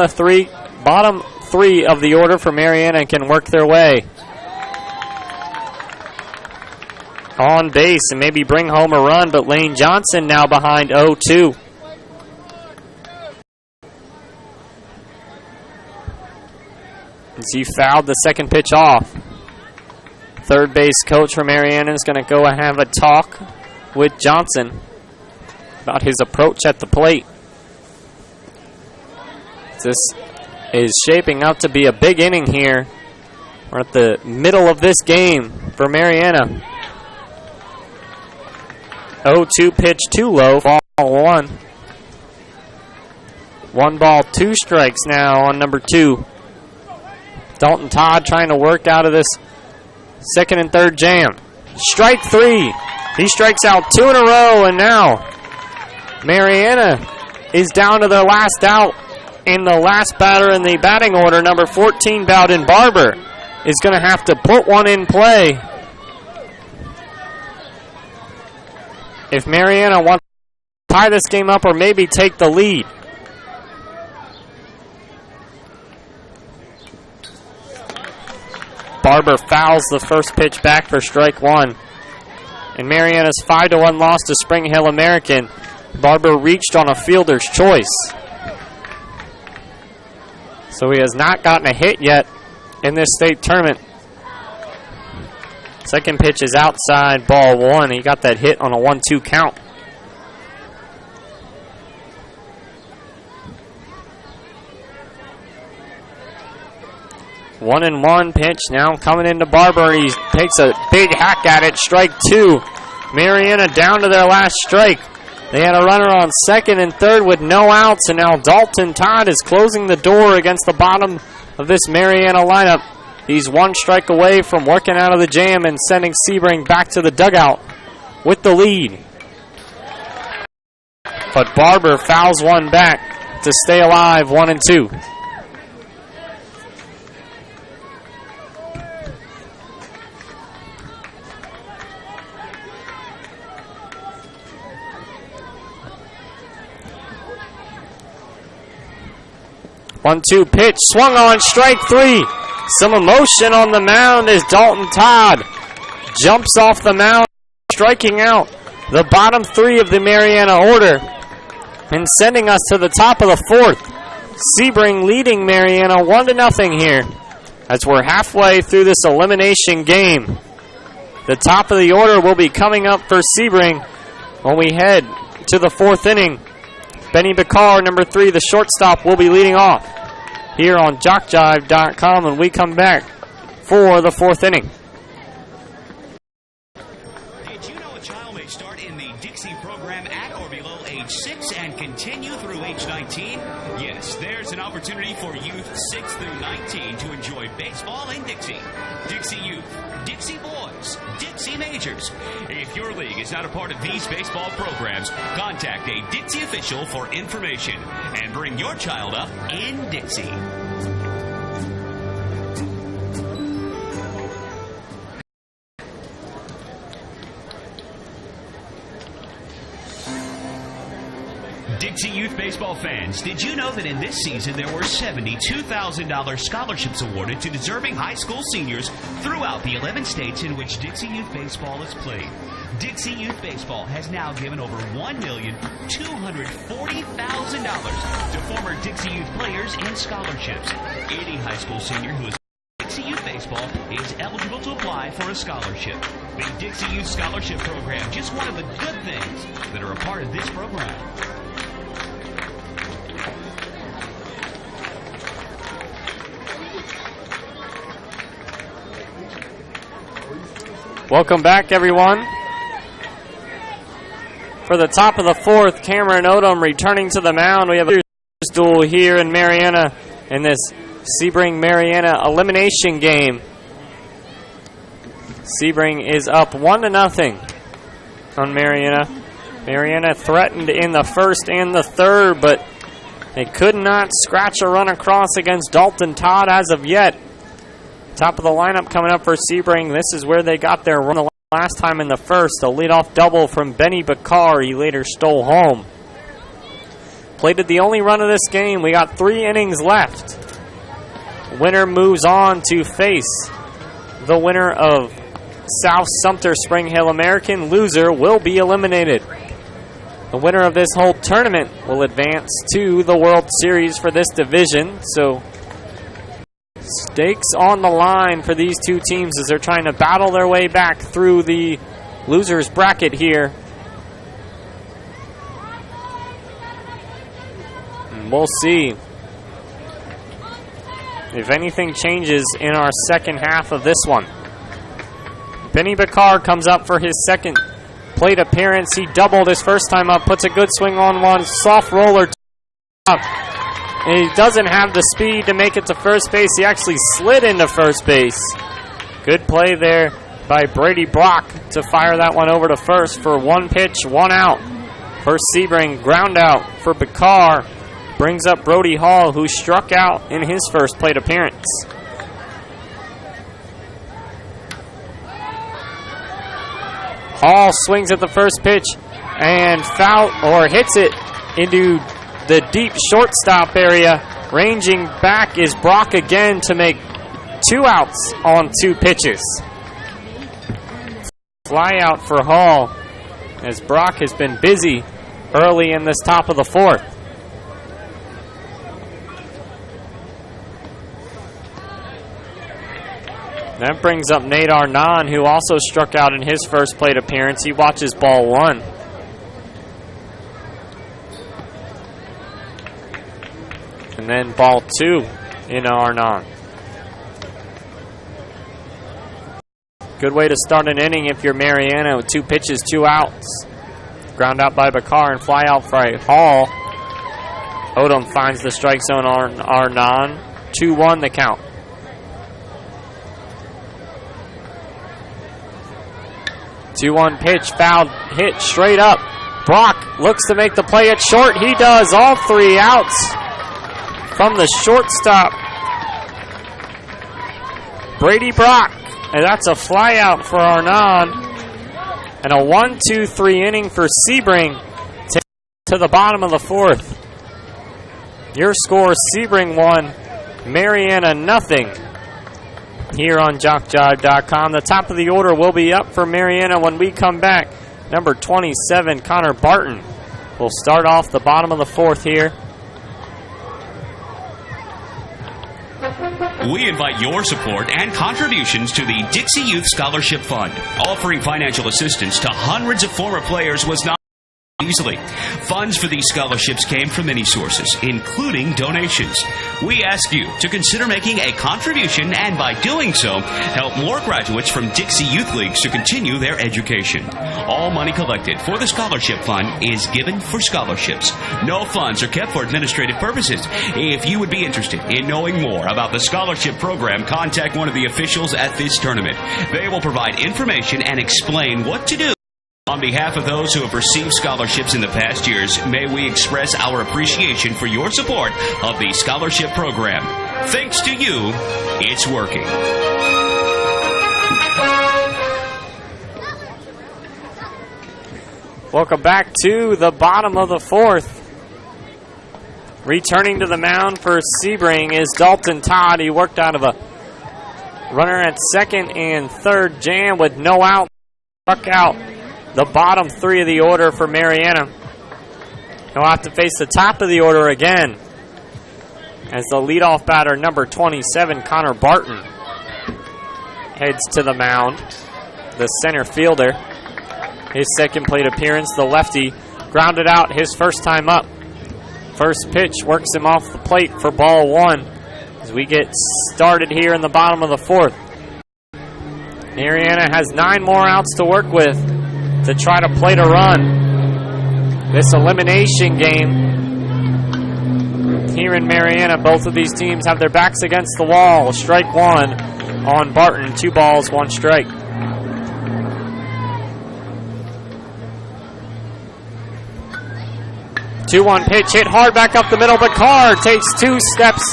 3 of the order for Marianna can work their way on base and maybe bring home a run, but Lane Johnson now behind 0-2. As he fouled the second pitch off. Third base coach for Marianna is going to go and have a talk with Johnson about his approach at the plate. This is shaping up to be a big inning here. We're at the middle of this game for Marianna. 0-2 pitch too low, ball 1. 1 ball, 2 strikes now on number 2. Dalton Todd trying to work out of this second and third jam. Strike 3. He strikes out 2 in a row, and now Marianna is down to their last out. And the last batter in the batting order, number 14, Bowden Barber, is going to have to put one in play if Marianna wants to tie this game up or maybe take the lead. Barber fouls the first pitch back for strike 1. In Marianna's 5-1 loss to Spring Hill American, Barber reached on a fielder's choice. So he has not gotten a hit yet in this state tournament. Second pitch is outside, ball 1. He got that hit on a 1-2 count. One and one pitch now coming into Barber. He takes a big hack at it. Strike 2. Marianna down to their last strike. They had a runner on second and third with no outs, and now Dalton Todd is closing the door against the bottom of this Mariana lineup. He's 1 strike away from working out of the jam and sending Sebring back to the dugout with the lead. But Barber fouls one back to stay alive, 1-2. One-two pitch, swung on, strike 3. Some emotion on the mound as Dalton Todd jumps off the mound, striking out the bottom 3 of the Mariana order and sending us to the top of the 4th. Sebring leading Mariana 1-0 here as we're halfway through this elimination game. The top of the order will be coming up for Sebring when we head to the 4th inning. Benny Bakar, number 3, the shortstop, will be leading off here on JockJive.com when we come back for the 4th inning. Did you know a child may start in the Dixie program at or below age 6 and continue through age 19? Yes, there's an opportunity for youth 6 through 19 to enjoy baseball in Dixie. Dixie Youth, Dixie Boys, Dixie Majors. If your league is not a part of these baseball programs, contact a Dixie official for information and bring your child up in Dixie. Dixie Youth Baseball fans, did you know that in this season there were $72,000 scholarships awarded to deserving high school seniors throughout the 11 states in which Dixie Youth Baseball is played? Dixie Youth Baseball has now given over $1,240,000 to former Dixie Youth players in scholarships. Any high school senior who is Dixie Youth Baseball is eligible to apply for a scholarship. The Dixie Youth Scholarship Program, just one of the good things that are a part of this program. Welcome back, everyone. For the top of the fourth, Cameron Odom returning to the mound. We have a duel here in Marianna in this Sebring Marianna elimination game. Sebring is up 1-0 on Marianna. Marianna threatened in the first and the third, but they could not scratch a run across against Dalton Todd as of yet. Top of the lineup coming up for Sebring. This is where they got their run the last time in the first. A leadoff double from Benny Bakar. He later stole home. Plated the only run of this game. We got 3 innings left. Winner moves on to face the winner of South Sumter Spring Hill American. Loser will be eliminated. The winner of this whole tournament will advance to the World Series for this division. So stakes on the line for these two teams as they're trying to battle their way back through the losers bracket here. And we'll see if anything changes in our second half of this one. Benny Bakar comes up for his second plate appearance. He doubled his first time up, puts a good swing on one, soft roller up. And he doesn't have the speed to make it to first base. He actually slid into first base. Good play there by Brodie Brock to fire that one over to first for 1 pitch, 1 out. For Sebring, ground out for Bakar. Brings up Brody Hall, who struck out in his first plate appearance. Hall swings at the first pitch and hits it into the deep shortstop area. Ranging back is Brock again to make 2 outs on 2 pitches. Fly out for Hall as Brock has been busy early in this top of the fourth. That brings up Nate Arnon, who also struck out in his first plate appearance. He watches ball 1. And then ball 2 in Arnon. Good way to start an inning if you're Marianna with 2 pitches, 2 outs. Ground out by Bakar and fly out for Hall. Odom finds the strike zone on Arnon. 2-1 the count. Two-1 pitch, fouled, hit straight up. Brock looks to make the play at short. He does. All 3 outs from the shortstop, Brodie Brock. And that's a fly out for Arnon. And a 1-2-3 inning for Sebring to the bottom of the fourth. Your score, Sebring 1, Marianna nothing. Here on JockJive.com. The top of the order will be up for Marianna when we come back. Number 27, Connor Barton, will start off the bottom of the fourth here. We invite your support and contributions to the Dixie Youth Scholarship Fund. Offering financial assistance to hundreds of former players was not easily. Funds for these scholarships came from many sources, including donations. We ask you to consider making a contribution and by doing so, help more graduates from Dixie Youth Leagues to continue their education. All money collected for the scholarship fund is given for scholarships. No funds are kept for administrative purposes. If you would be interested in knowing more about the scholarship program, contact one of the officials at this tournament. They will provide information and explain what to do. On behalf of those who have received scholarships in the past years, may we express our appreciation for your support of the scholarship program. Thanks to you, it's working. Welcome back to the bottom of the fourth. Returning to the mound for Sebring is Dalton Todd. He worked out of a runner at second and third jam with no out. Struck out the bottom three of the order for Marianna. He'll have to face the top of the order again as the leadoff batter, number 27, Connor Barton, heads to the mound. The center fielder, his second plate appearance, the lefty, grounded out his first time up. First pitch works him off the plate for ball one as we get started here in the bottom of the fourth. Marianna has 9 more outs to work with to try to plate a run. This elimination game here in Marianna, both of these teams have their backs against the wall. Strike one on Barton, 2 balls, 1 strike. Two-one pitch hit hard back up the middle, but Carr takes 2 steps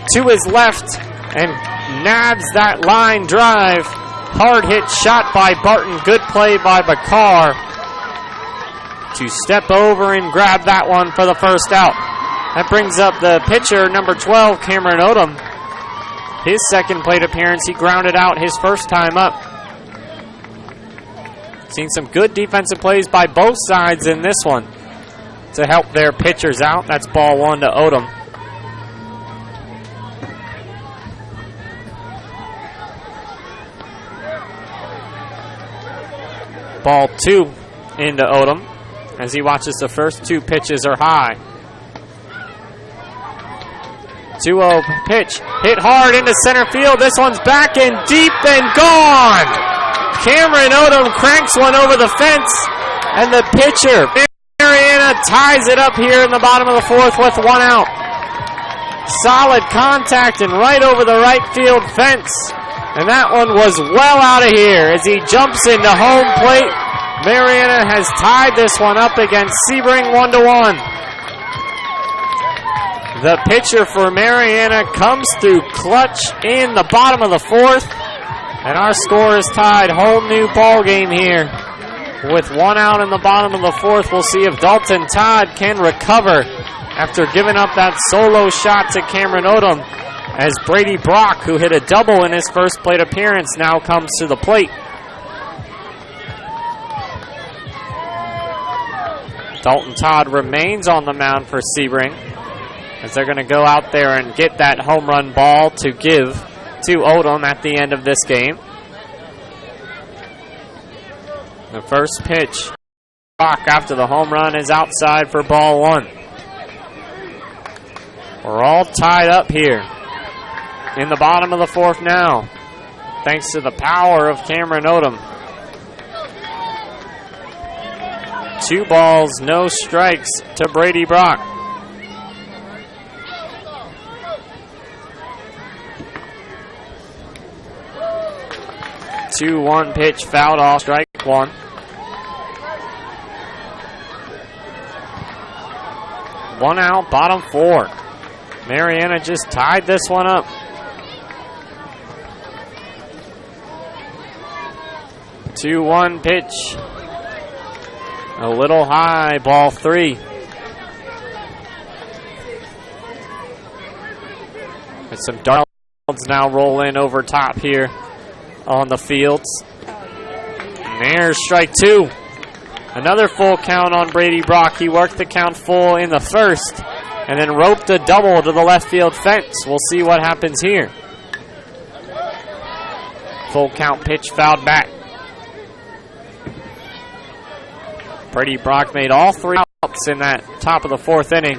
to his left and nabs that line drive. Hard hit shot by Barton. Good play by Bakar to step over and grab that one for the first out. That brings up the pitcher, number 12, Cameron Odom. His second plate appearance, he grounded out his first time up. Seen some good defensive plays by both sides in this one to help their pitchers out. That's ball one to Odom. Ball 2 into Odom as he watches the first 2 pitches are high. 2-0 pitch, hit hard into center field. This one's back and deep and gone. Cameron Odom cranks one over the fence, and the pitcher, Marianna, ties it up here in the bottom of the fourth with 1 out. Solid contact and right over the right field fence. And that one was well out of here as he jumps into home plate. Marianna has tied this one up against Sebring 1-1. The pitcher for Marianna comes through clutch in the bottom of the fourth. And our score is tied. Whole new ball game here. With 1 out in the bottom of the fourth, we'll see if Dalton Todd can recover after giving up that solo shot to Cameron Odom, as Brodie Brock, who hit a double in his first plate appearance, now comes to the plate. Dalton Todd remains on the mound for Sebring as they're going to go out there and get that home run ball to give to Odom at the end of this game. The first pitch, Brock after the home run, is outside for ball 1. We're all tied up here in the bottom of the fourth now, thanks to the power of Cameron Odom. 2 balls, no strikes to Brodie Brock. Two-one pitch fouled off, strike 1. 1 out, bottom 4. Marianna just tied this one up. 2-1 pitch. A little high, ball 3. And some dark clouds now roll in over top here on the fields. And there's strike 2. Another full count on Brodie Brock. He worked the count full in the first and then roped a double to the left field fence. We'll see what happens here. Full count pitch fouled back. Brodie Brock made all 3 outs in that top of the 4th inning.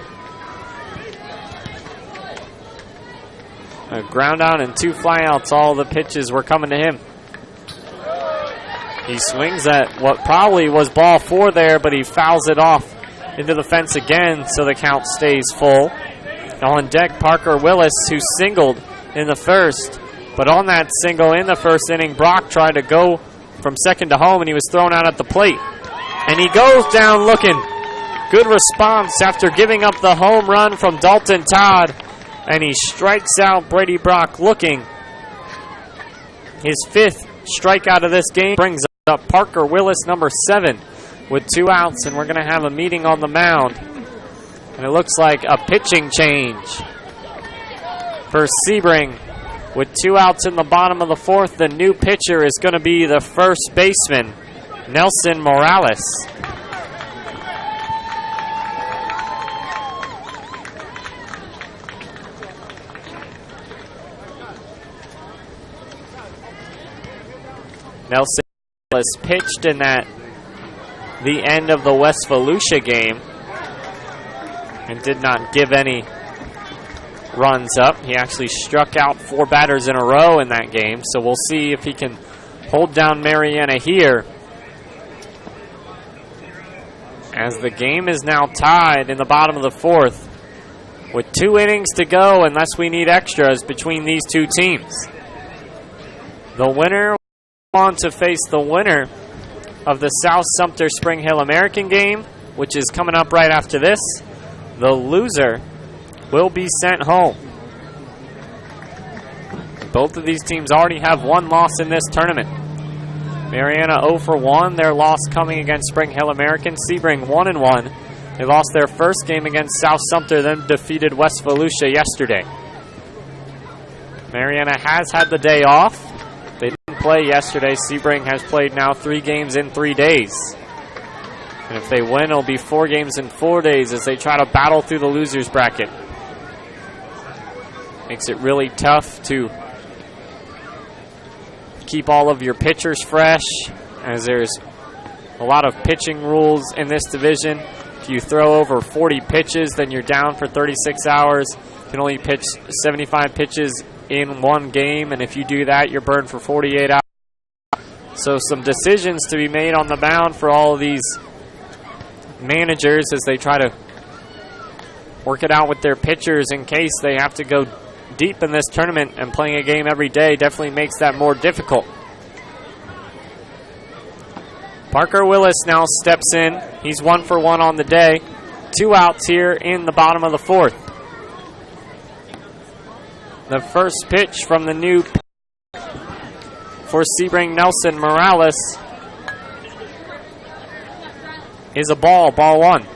A ground out and 2 flyouts. All the pitches were coming to him. He swings at what probably was ball 4 there, but he fouls it off into the fence again, so the count stays full. On deck, Parker Willis, who singled in the first. But on that single in the first inning, Brock tried to go from second to home, and he was thrown out at the plate. And he goes down looking. Good response after giving up the home run from Dalton Todd. And he strikes out Brodie Brock looking. His 5th strikeout of this game brings up Parker Willis, number 7, with 2 outs. And we're going to have a meeting on the mound And it looks like a pitching change for Sebring. With 2 outs in the bottom of the 4th, the new pitcher is going to be the first baseman, Nelson Morales. Nelson Morales pitched in the end of the West Volusia game and did not give any runs up. He actually struck out 4 batters in a row in that game, so we'll see if he can hold down Marianna here. As the game is now tied in the bottom of the 4th with 2 innings to go unless we need extras between these two teams. The winner will go on to face the winner of the South Sumter Spring Hill American game, which is coming up right after this. The loser will be sent home. Both of these teams already have 1 loss in this tournament. Marianna 0 for 1, their loss coming against Spring Hill American. Sebring 1-1. They lost their first game against South Sumter, then defeated West Volusia yesterday. Marianna has had the day off. They didn't play yesterday. Sebring has played now 3 games in 3 days. And if they win, it'll be 4 games in 4 days as they try to battle through the losers bracket. Makes it really tough to keep all of your pitchers fresh, as there's a lot of pitching rules in this division. If you throw over 40 pitches, then you're down for 36 hours. You can only pitch 75 pitches in 1 game, and if you do that, you're burned for 48 hours. So some decisions to be made on the mound for all of these managers as they try to work it out with their pitchers in case they have to go deep in this tournament, and playing a game every day definitely makes that more difficult. Parker Willis now steps in. He's 1 for 1 on the day. 2 outs here in the bottom of the 4th. The first pitch from the new for Sebring, Nelson Morales, is a ball 1.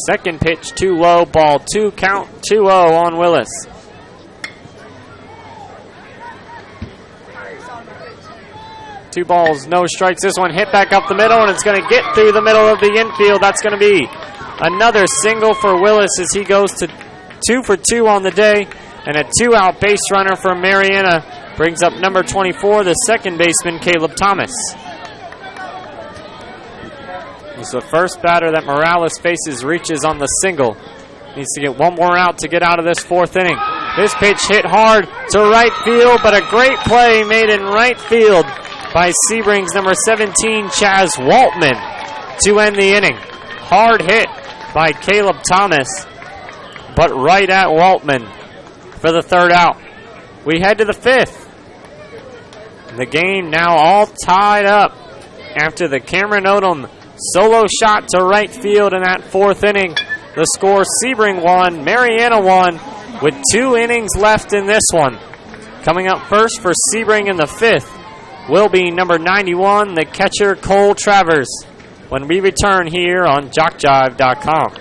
Second pitch too low, ball 2, count 2-0 on Willis. Two balls, no strikes. This one hit back up the middle, and it's going to get through the middle of the infield. That's going to be another single for Willis as he goes to 2 for 2 on the day. And a 2-out base runner for Marianna brings up number 24, the second baseman, Caleb Thomas. He's the first batter that Morales faces, reaches on the single. Needs to get 1 more out to get out of this 4th inning. This pitch hit hard to right field, but a great play made in right field by Sebring's number 17, Chazz Waltman, to end the inning. Hard hit by Caleb Thomas, but right at Waltman for the 3rd out. We head to the 5th. The game now all tied up after the Cameron Odom solo shot to right field in that 4th inning. The score, Sebring 1, Marianna 1, with 2 innings left in this one. Coming up first for Sebring in the 5th will be number 91, the catcher, Cole Travers, when we return here on JockJive.com.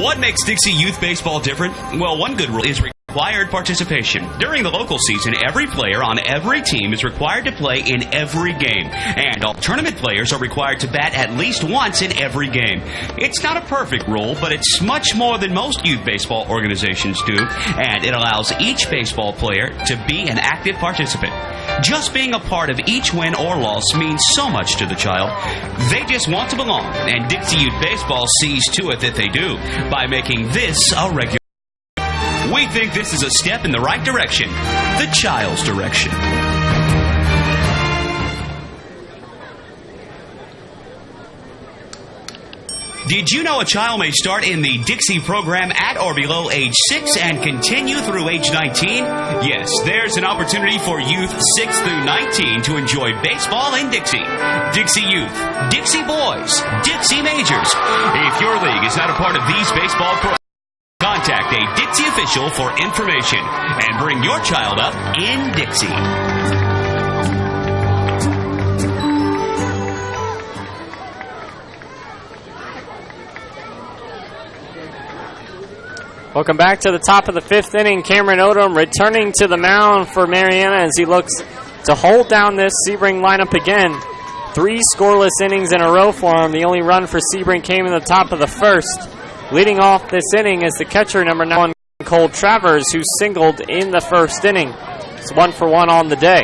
What makes Dixie Youth Baseball different? Well, one good rule is required participation. During the local season, every player on every team is required to play in every game, and all tournament players are required to bat at least once in every game. It's not a perfect rule, but it's much more than most youth baseball organizations do, and it allows each baseball player to be an active participant. Just being a part of each win or loss means so much to the child. They just want to belong, and Dixie Youth Baseball sees to it that they do by making this a regular. We think this is a step in the right direction, the child's direction. Did you know a child may start in the Dixie program at or below age 6 and continue through age 19? Yes, there's an opportunity for youth 6 through 19 to enjoy baseball in Dixie. Dixie Youth, Dixie Boys, Dixie Majors. If your league is not a part of these baseball programs, contact a Dixie official for information and bring your child up in Dixie. Welcome back to the top of the 5th inning. Cameron Odom returning to the mound for Marianna as he looks to hold down this Sebring lineup again. 3 scoreless innings in a row for him. The only run for Sebring came in the top of the 1st. Leading off this inning is the catcher, number 9, Cole Travers, who singled in the 1st inning. It's 1-for-1 on the day.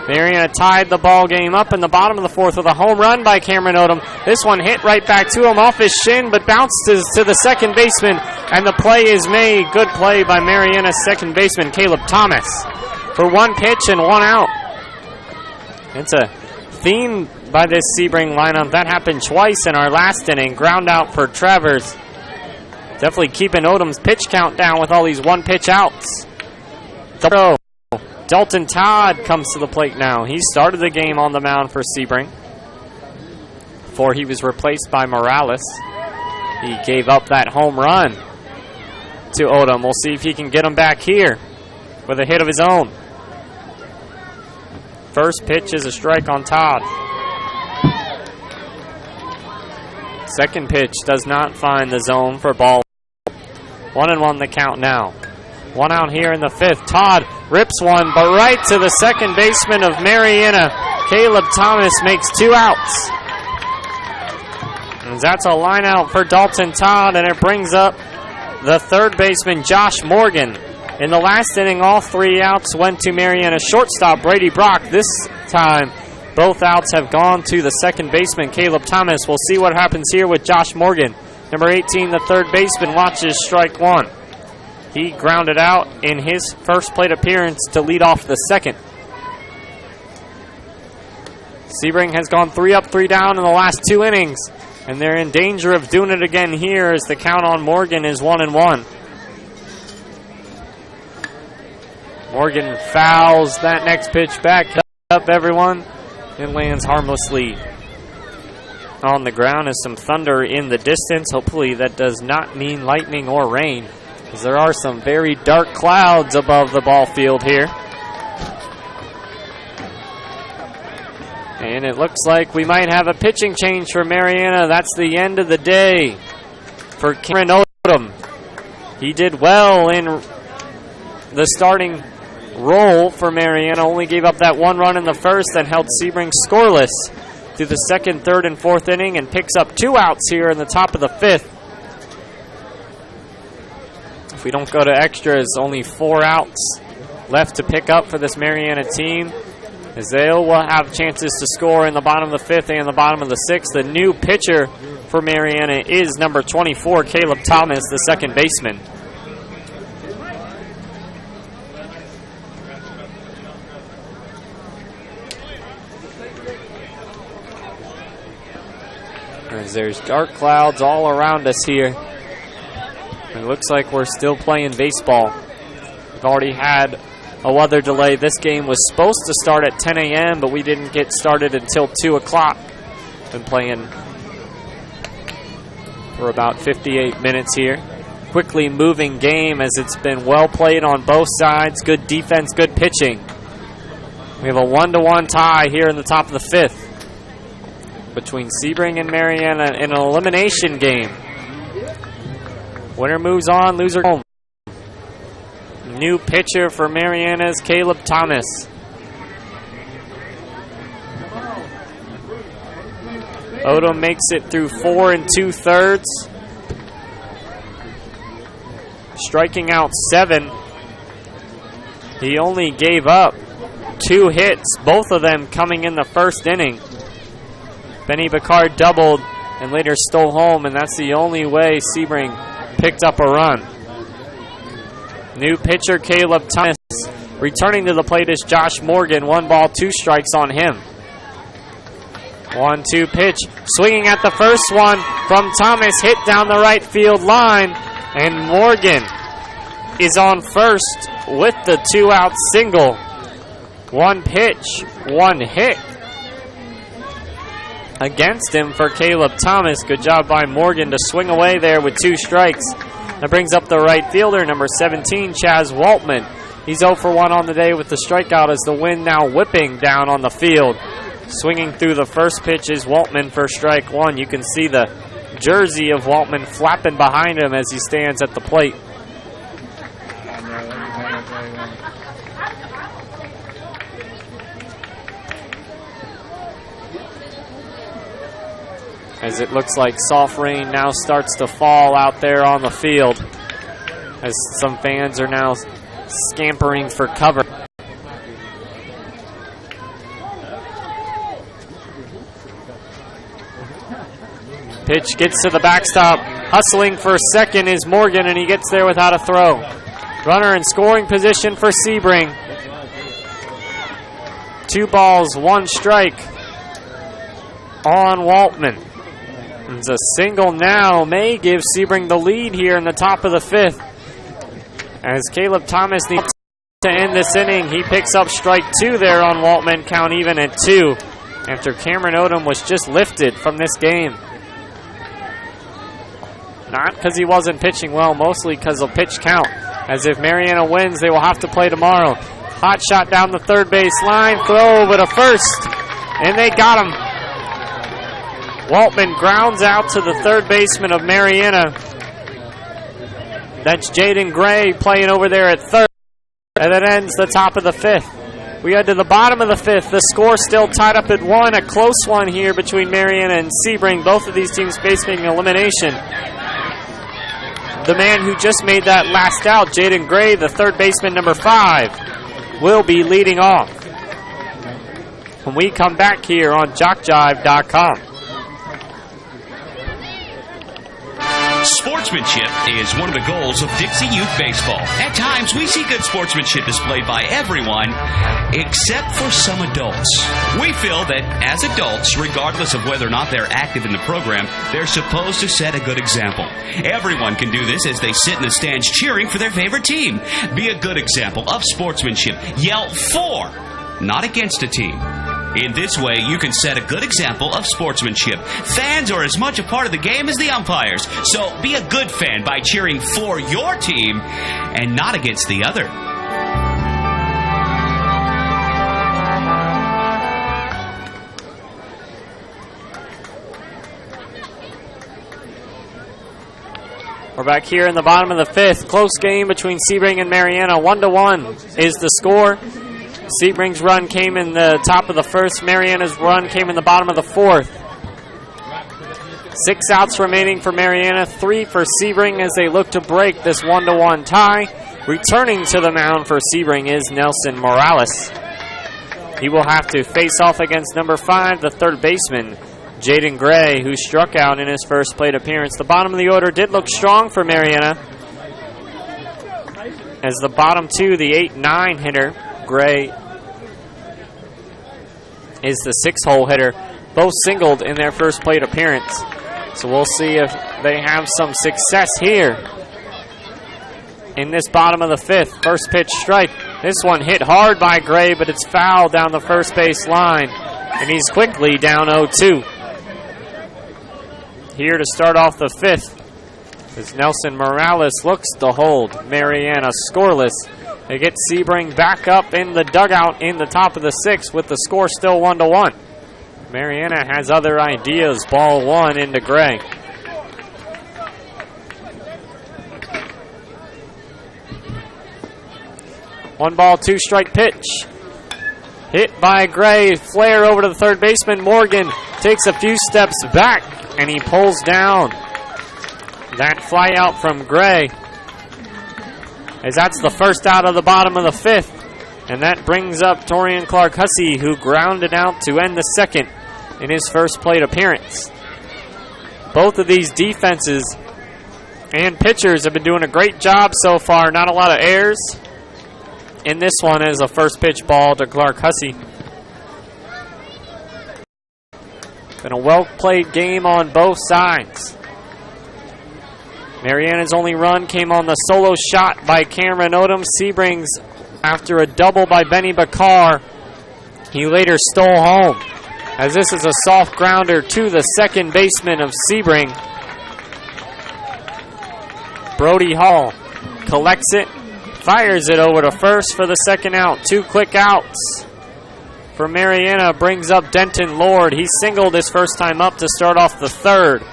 Marianna tied the ball game up in the bottom of the 4th with a home run by Cameron Odom. This one hit right back to him off his shin, but bounces to the second baseman, and the play is made. Good play by Marianna's second baseman, Caleb Thomas, for 1 pitch and 1 out. It's a theme by this Sebring lineup. That happened twice in our last inning. Ground out for Travers. Definitely keeping Odom's pitch count down with all these 1-pitch outs. Dalton Todd comes to the plate now. He started the game on the mound for Sebring before he was replaced by Morales. He gave up that home run to Odom. We'll see if he can get him back here with a hit of his own. First pitch is a strike on Todd. Second pitch does not find the zone for ball. 1-1 the count now. 1 out here in the 5th. Todd rips one, but right to the second baseman of Marianna. Caleb Thomas makes 2 outs. And that's a line out for Dalton Todd, and it brings up the third baseman, Josh Morgan. In the last inning, all 3 outs went to Marianna's shortstop, Brodie Brock. This time, both outs have gone to the second baseman, Caleb Thomas. We'll see what happens here with Josh Morgan. Number 18, the third baseman, watches strike 1. He grounded out in his first plate appearance to lead off the second. Sebring has gone 3 up, 3 down in the last 2 innings, and they're in danger of doing it again here as the count on Morgan is 1-1. Morgan fouls that next pitch back up, everyone. It lands harmlessly on the ground as some thunder in the distance. Hopefully that does not mean lightning or rain, because there are some very dark clouds above the ball field here. And it looks like we might have a pitching change for Marianna. That's the end of the day for Cameron Odom. He did well in the starting role for Marianna. Only gave up that 1 run in the 1st and held Sebring scoreless through the 2nd, 3rd, and 4th inning, and picks up 2 outs here in the top of the 5th. If we don't go to extras, only 4 outs left to pick up for this Marianna team, as they will have chances to score in the bottom of the 5th and the bottom of the 6th. The new pitcher for Marianna is number 24, Caleb Thomas, the second baseman. As there's dark clouds all around us here. It looks like we're still playing baseball. We've already had a weather delay. This game was supposed to start at 10 a.m., but we didn't get started until 2 o'clock. Been playing for about 58 minutes here. Quickly moving game as it's been well played on both sides. Good defense, good pitching. We have a 1-1 tie here in the top of the 5th between Sebring and Marianna in an elimination game. Winner moves on, loser home. New pitcher for Marianna's Caleb Thomas. Odom makes it through 4 2/3. Striking out 7. He only gave up 2 hits, both of them coming in the 1st inning. Benny Bacard doubled and later stole home, and that's the only way Sebring picked up a run. New pitcher Caleb Thomas. Returning to the plate is Josh Morgan. 1 ball, 2 strikes on him. 1-2 pitch. Swinging at the first one from Thomas. Hit down the right field line. And Morgan is on first with the 2-out single. 1 pitch, 1 hit against him for Caleb Thomas. Good job by Morgan to swing away there with 2 strikes. That brings up the right fielder, number 17, Chazz Waltman. He's 0 for 1 on the day with the strikeout as the wind now whipping down on the field. Swinging through the first pitch is Waltman for strike 1. You can see the jersey of Waltman flapping behind him as he stands at the plate. as it looks like soft rain now starts to fall out there on the field, as some fans are now scampering for cover. Pitch gets to the backstop. Hustling for second is Morgan, and he gets there without a throw. Runner in scoring position for Sebring. 2 balls, 1 strike on Waltman. It's a single now may give Sebring the lead here in the top of the 5th. As Caleb Thomas needs to end this inning, he picks up strike 2 there on Waltman, count even at 2, after Cameron Odom was just lifted from this game. Not because he wasn't pitching well, mostly because of pitch count. As if Marianna wins, they will have to play tomorrow. Hot shot down the third base line, throw over to first, and they got him. Waltman grounds out to the third baseman of Marianna. That's Jaden Gray playing over there at third. And that ends the top of the 5th. We head to the bottom of the 5th. The score still tied up at 1. A close one here between Marianna and Sebring. Both of these teams facing elimination. The man who just made that last out, Jaden Gray, the third baseman, number 5, will be leading off when we come back here on JockJive.com. Sportsmanship is one of the goals of Dixie Youth Baseball. At times, we see good sportsmanship displayed by everyone except for some adults. We feel that as adults, regardless of whether or not they're active in the program, they're supposed to set a good example. Everyone can do this as they sit in the stands cheering for their favorite team. Be a good example of sportsmanship. Yell for, not against a team. In this way, you can set a good example of sportsmanship. Fans are as much a part of the game as the umpires, so be a good fan by cheering for your team and not against the other. We're back here in the bottom of the 5th. Close game between Sebring and Marianna. 1-1 is the score. Sebring's run came in the top of the 1st. Marianna's run came in the bottom of the 4th. 6 outs remaining for Marianna, 3 for Sebring as they look to break this 1-1 tie. Returning to the mound for Sebring is Nelson Morales. He will have to face off against number 5, the third baseman, Jaden Gray, who struck out in his first plate appearance. The bottom of the order did look strong for Marianna, as the bottom 2, the 8-9 hitter, Gray is the 6-hole hitter. Both singled in their first plate appearance. So we'll see if they have some success here in this bottom of the 5th. First pitch strike. This one hit hard by Gray, but it's foul down the first base line. And he's quickly down 0-2. Here to start off the 5th is Nelson Morales looks to hold Marianna scoreless. They get Sebring back up in the dugout in the top of the 6th with the score still 1-1. Marianna has other ideas. Ball 1 into Gray. One ball, 2 strike pitch. Hit by Gray. Flare over to the third baseman. Morgan takes a few steps back and he pulls down that fly out from Gray, as that's the first out of the bottom of the 5th. And that brings up Torian Clark-Hussey, who grounded out to end the 2nd in his first plate appearance. Both of these defenses and pitchers have been doing a great job so far. Not a lot of errors. And this one is a first pitch ball to Clark-Hussey. Been a well-played game on both sides. Marianna's only run came on the solo shot by Cameron Odom. Sebring's after a double by Benny Bakar. He later stole home, as this is a soft grounder to the second baseman of Sebring. Brodie Hall collects it, fires it over to first for the second out. 2 quick outs for Marianna brings up Denton Lord. He singled his first time up to start off the 3rd.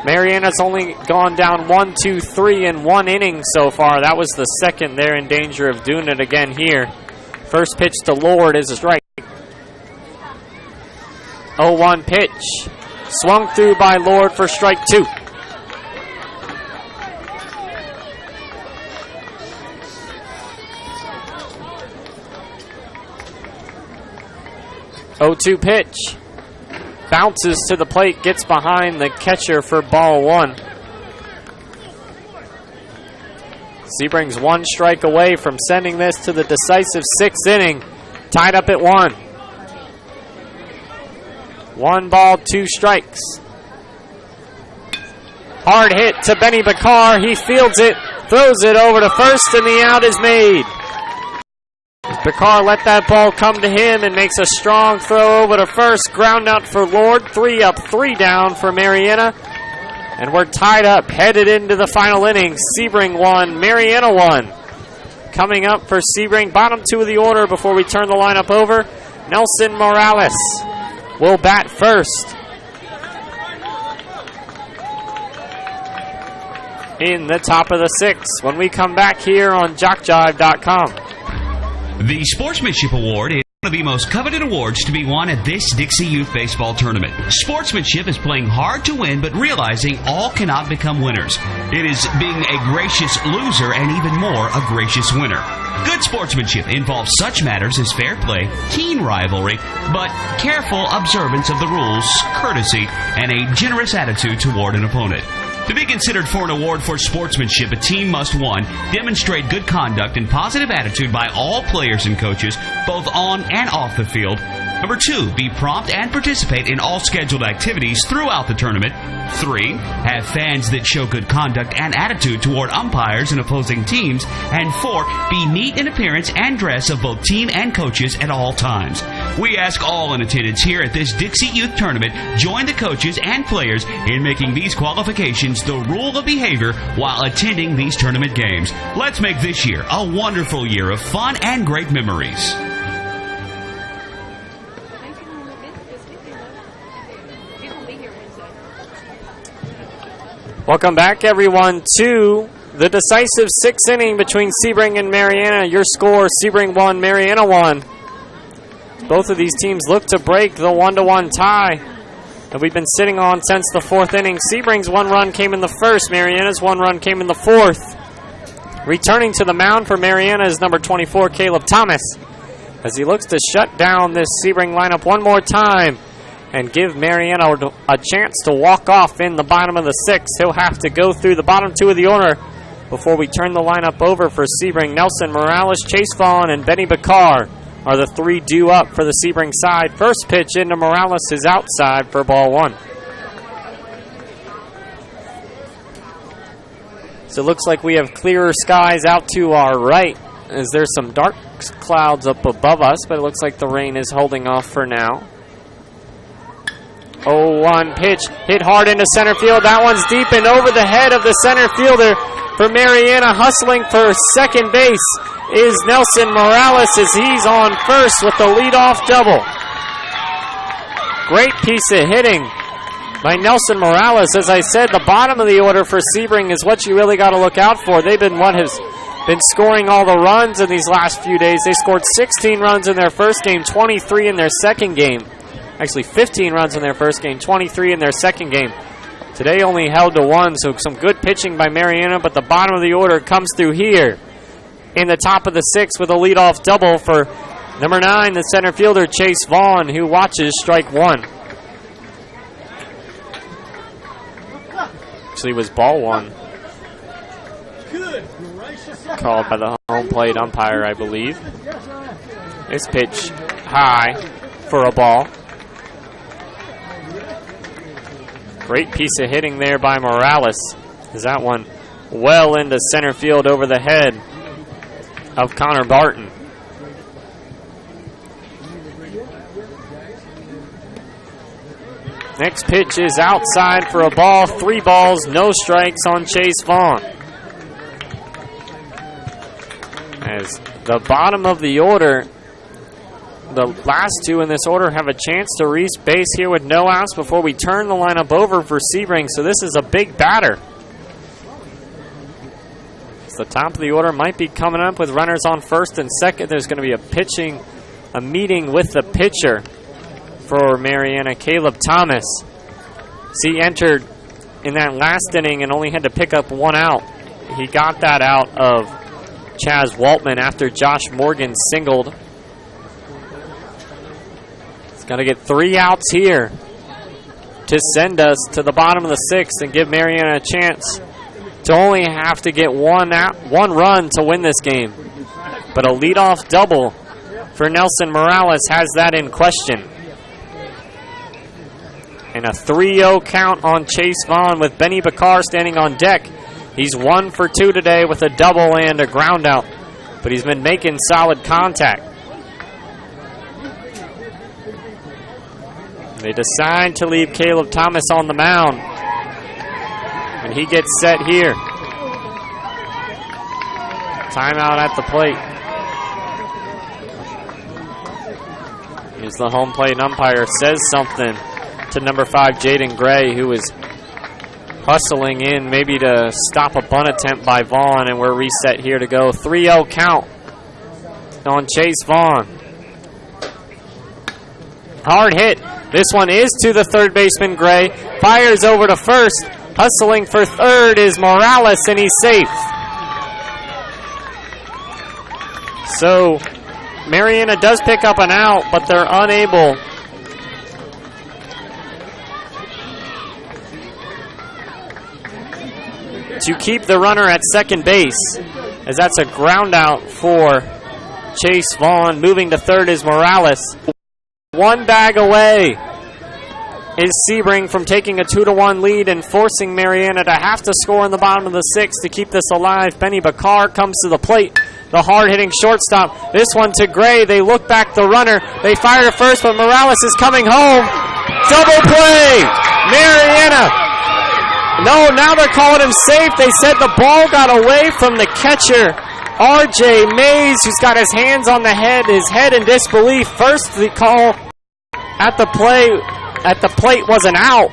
Marianna's only gone down 1, 2, 3 in 1 inning so far. That was the 2nd. They're in danger of doing it again here. First pitch to Lord is a strike. 0-1 pitch. Swung through by Lord for strike 2. Oh-2 pitch. Bounces to the plate, gets behind the catcher for ball 1. Sebring's 1 strike away from sending this to the decisive 6th inning. Tied up at 1. 1 ball, 2 strikes. Hard hit to Benny Bakar. He fields it, throws it over to first, and the out is made. Bakar let that ball come to him and makes a strong throw over to first. Ground out for Lord. 3 up, 3 down for Marianna. And we're tied up, headed into the final innings. Sebring 1, Marianna 1. Coming up for Sebring, bottom 2 of the order before we turn the lineup over. Nelson Morales will bat first. In the top of the 6th when we come back here on JockJive.com. The Sportsmanship Award is one of the most coveted awards to be won at this Dixie Youth Baseball Tournament. Sportsmanship is playing hard to win, but realizing all cannot become winners. It is being a gracious loser and even more a gracious winner. Good sportsmanship involves such matters as fair play, keen rivalry, but careful observance of the rules, courtesy, and a generous attitude toward an opponent. To be considered for an award for sportsmanship, a team must, 1, demonstrate good conduct and positive attitude by all players and coaches, both on and off the field. Number 2, be prompt and participate in all scheduled activities throughout the tournament. 3, have fans that show good conduct and attitude toward umpires and opposing teams. And 4, be neat in appearance and dress of both team and coaches at all times. We ask all in attendance here at this Dixie Youth Tournament, join the coaches and players in making these qualifications the rule of behavior while attending these tournament games. Let's make this year a wonderful year of fun and great memories. Welcome back, everyone, to the decisive 6th inning between Sebring and Marianna. Your score, Sebring 1, Marianna 1. Both of these teams look to break the 1-1 tie that we've been sitting on since the 4th inning. Sebring's 1 run came in the 1st. Marianna's 1 run came in the 4th. Returning to the mound for Marianna is number 24, Caleb Thomas, as he looks to shut down this Sebring lineup one more time and give Marianna a chance to walk off in the bottom of the 6th. He'll have to go through the bottom 2 of the order before we turn the lineup over for Sebring. Nelson Morales, Chase Vaughn, and Benny Bakar are the 3 due up for the Sebring side. First pitch into Morales is outside for ball 1. So it looks like we have clearer skies out to our right, as there's some dark clouds up above us, but it looks like the rain is holding off for now. 0-1 pitch, hit hard into center field. That one's deep and over the head of the center fielder for Marianna. Hustling for second base is Nelson Morales, as he's on first with the leadoff double. Great piece of hitting by Nelson Morales. As I said, the bottom of the order for Sebring is what you really got to look out for. They've been what has been scoring all the runs in these last few days. They scored 16 runs in their first game, 23 in their second game. Actually, 15 runs in their first game, 23 in their second game. Today only held to 1, so some good pitching by Marianna, but the bottom of the order comes through here in the top of the 6th with a leadoff double for number 9, the center fielder, Chase Vaughn, who watches strike 1. Actually, was ball 1. Called by the home plate umpire, I believe. This pitch high for a ball. Great piece of hitting there by Morales. Is that one well into center field over the head of Connor Barton. Next pitch is outside for a ball. 3 balls, no strikes on Chase Vaughn. As the bottom of the order, the last 2 in this order have a chance to reach base here with no outs before we turn the lineup over for Sebring. So this is a big batter. The top of the order might be coming up with runners on first and second. There's going to be a meeting with the pitcher for Marianna, Caleb Thomas. He entered in that last inning and only had to pick up one out. He got that out of Chazz Waltman after Josh Morgan singled. He's got to get 3 outs here to send us to the bottom of the 6th and give Marianna a chance to only have to get one run to win this game. But a leadoff double for Nelson Morales has that in question. And a 3-0 count on Chase Vaughn with Benny Bakar standing on deck. He's 1 for 2 today with a double and a ground out, but he's been making solid contact. They decide to leave Caleb Thomas on the mound, and he gets set here. Timeout at the plate. As the home plate umpire says something to number 5, Jaden Gray, who is hustling in maybe to stop a bunt attempt by Vaughn, and we're reset here to go. 3-0 count on Chase Vaughn. Hard hit. This one is to the third baseman, Gray. Fires over to first. Hustling for third is Morales, and he's safe. So Marianna does pick up an out, but they're unable to keep the runner at second base, as that's a ground out for Chase Vaughn. Moving to third is Morales. One bag away is Sebring from taking a 2-1 lead and forcing Marianna to have to score in the bottom of the 6th to keep this alive. Benny Bakar comes to the plate. The hard-hitting shortstop. This one to Gray. They look back the runner. They fire to first, but Morales is coming home. Double play! Marianna. No, now they're calling him safe. They said the ball got away from the catcher, R.J. Mays, who's got his hands on the head, his head in disbelief. First, the call at the plate was an out,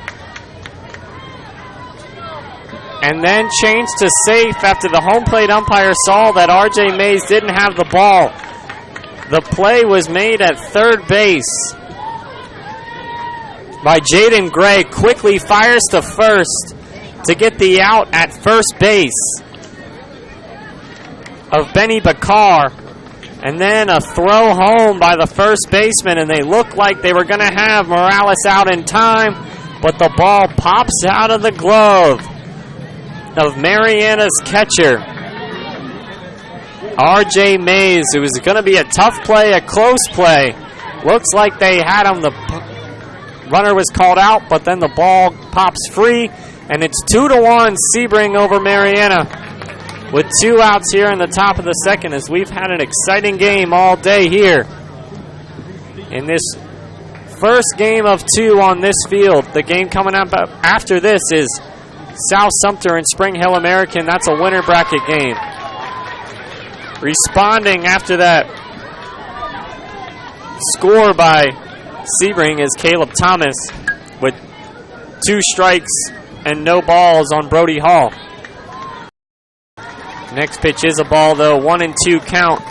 and then changed to safe after the home plate umpire saw that R.J. Mays didn't have the ball. The play was made at third base by Jaden Gray. Quickly fires to first to get the out at first base of Benny Bakar. And then a throw home by the first baseman, and they looked like they were going to have Morales out in time, but the ball pops out of the glove of Marianna's catcher, R.J. Mays. It was going to be a tough play, a close play. Looks like they had him. The runner was called out, but then the ball pops free, and it's 2-1 Sebring over Marianna, with 2 outs here in the top of the 2nd, as we've had an exciting game all day here in this first game of 2 on this field. The game coming up after this is South Sumter and Spring Hill American. That's a winner bracket game. Responding after that score by Sebring is Caleb Thomas with 2 strikes and no balls on Brody Hall. Next pitch is a ball, though. 1-2 count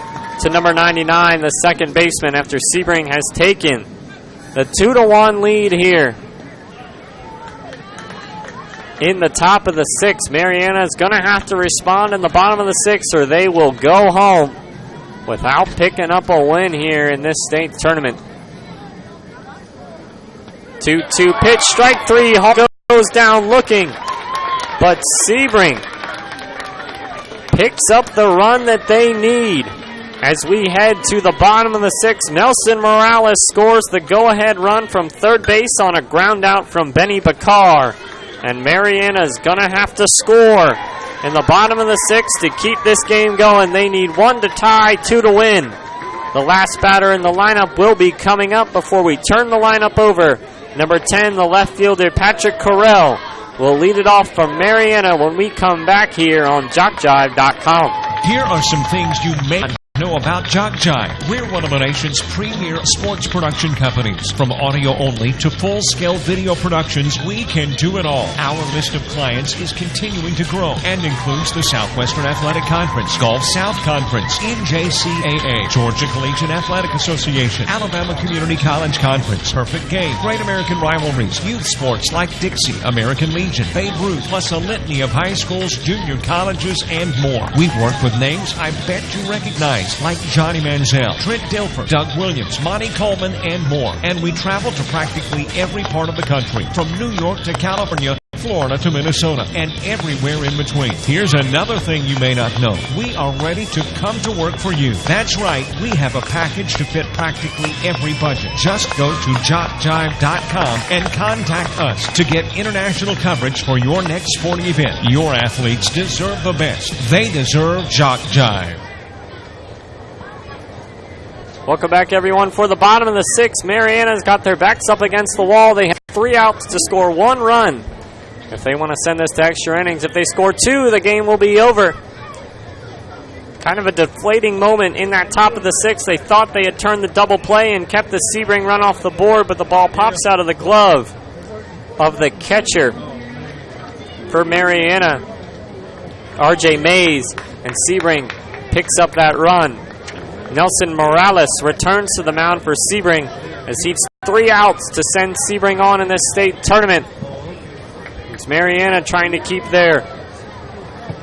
to number 99, the second baseman, after Sebring has taken the 2-1 lead here in the top of the 6th. Marianna is going to have to respond in the bottom of the 6th, or they will go home without picking up a win here in this state tournament. 2-2 pitch, strike 3. Hall goes down looking, but Sebring picks up the run that they need as we head to the bottom of the 6th. Nelson Morales scores the go-ahead run from third base on a ground out from Benny Bakar. And Marianna is going to have to score in the bottom of the 6th to keep this game going. They need 1 to tie, 2 to win. The last batter in the lineup will be coming up before we turn the lineup over. Number 10, the left fielder, Patrick Carell, will lead it off from Marianna when we come back here on JockJive.com. Here are some things you may not know about JockJive. We're one of the nation's premier sports production companies. From audio only to full-scale video productions, we can do it all. Our list of clients is continuing to grow and includes the Southwestern Athletic Conference, Gulf South Conference, NJCAA, Georgia Collegiate Athletic Association, Alabama Community College Conference, Perfect Game, Great American Rivalries, youth sports like Dixie, American Legion, Babe Ruth, plus a litany of high schools, junior colleges, and more. We've worked with names I bet you recognize, like Johnny Manziel, Trent Dilfer, Doug Williams, Monty Coleman, and more. And we travel to practically every part of the country, from New York to California, Florida to Minnesota, and everywhere in between. Here's another thing you may not know. We are ready to come to work for you. That's right. We have a package to fit practically every budget. Just go to JockJive.com and contact us to get international coverage for your next sporting event. Your athletes deserve the best. They deserve JockJive. Welcome back, everyone. For the bottom of the sixth, Mariana's got their backs up against the wall. They have 3 outs to score 1 run. If they want to send this to extra innings, if they score 2, the game will be over. Kind of a deflating moment in that top of the sixth. They thought they had turned the double play and kept the Sebring run off the board, but the ball pops out of the glove of the catcher for Mariana, R.J. Mays, and Sebring picks up that run. Nelson Morales returns to the mound for Sebring as he's 3 outs to send Sebring on in this state tournament. It's Mariana trying to keep their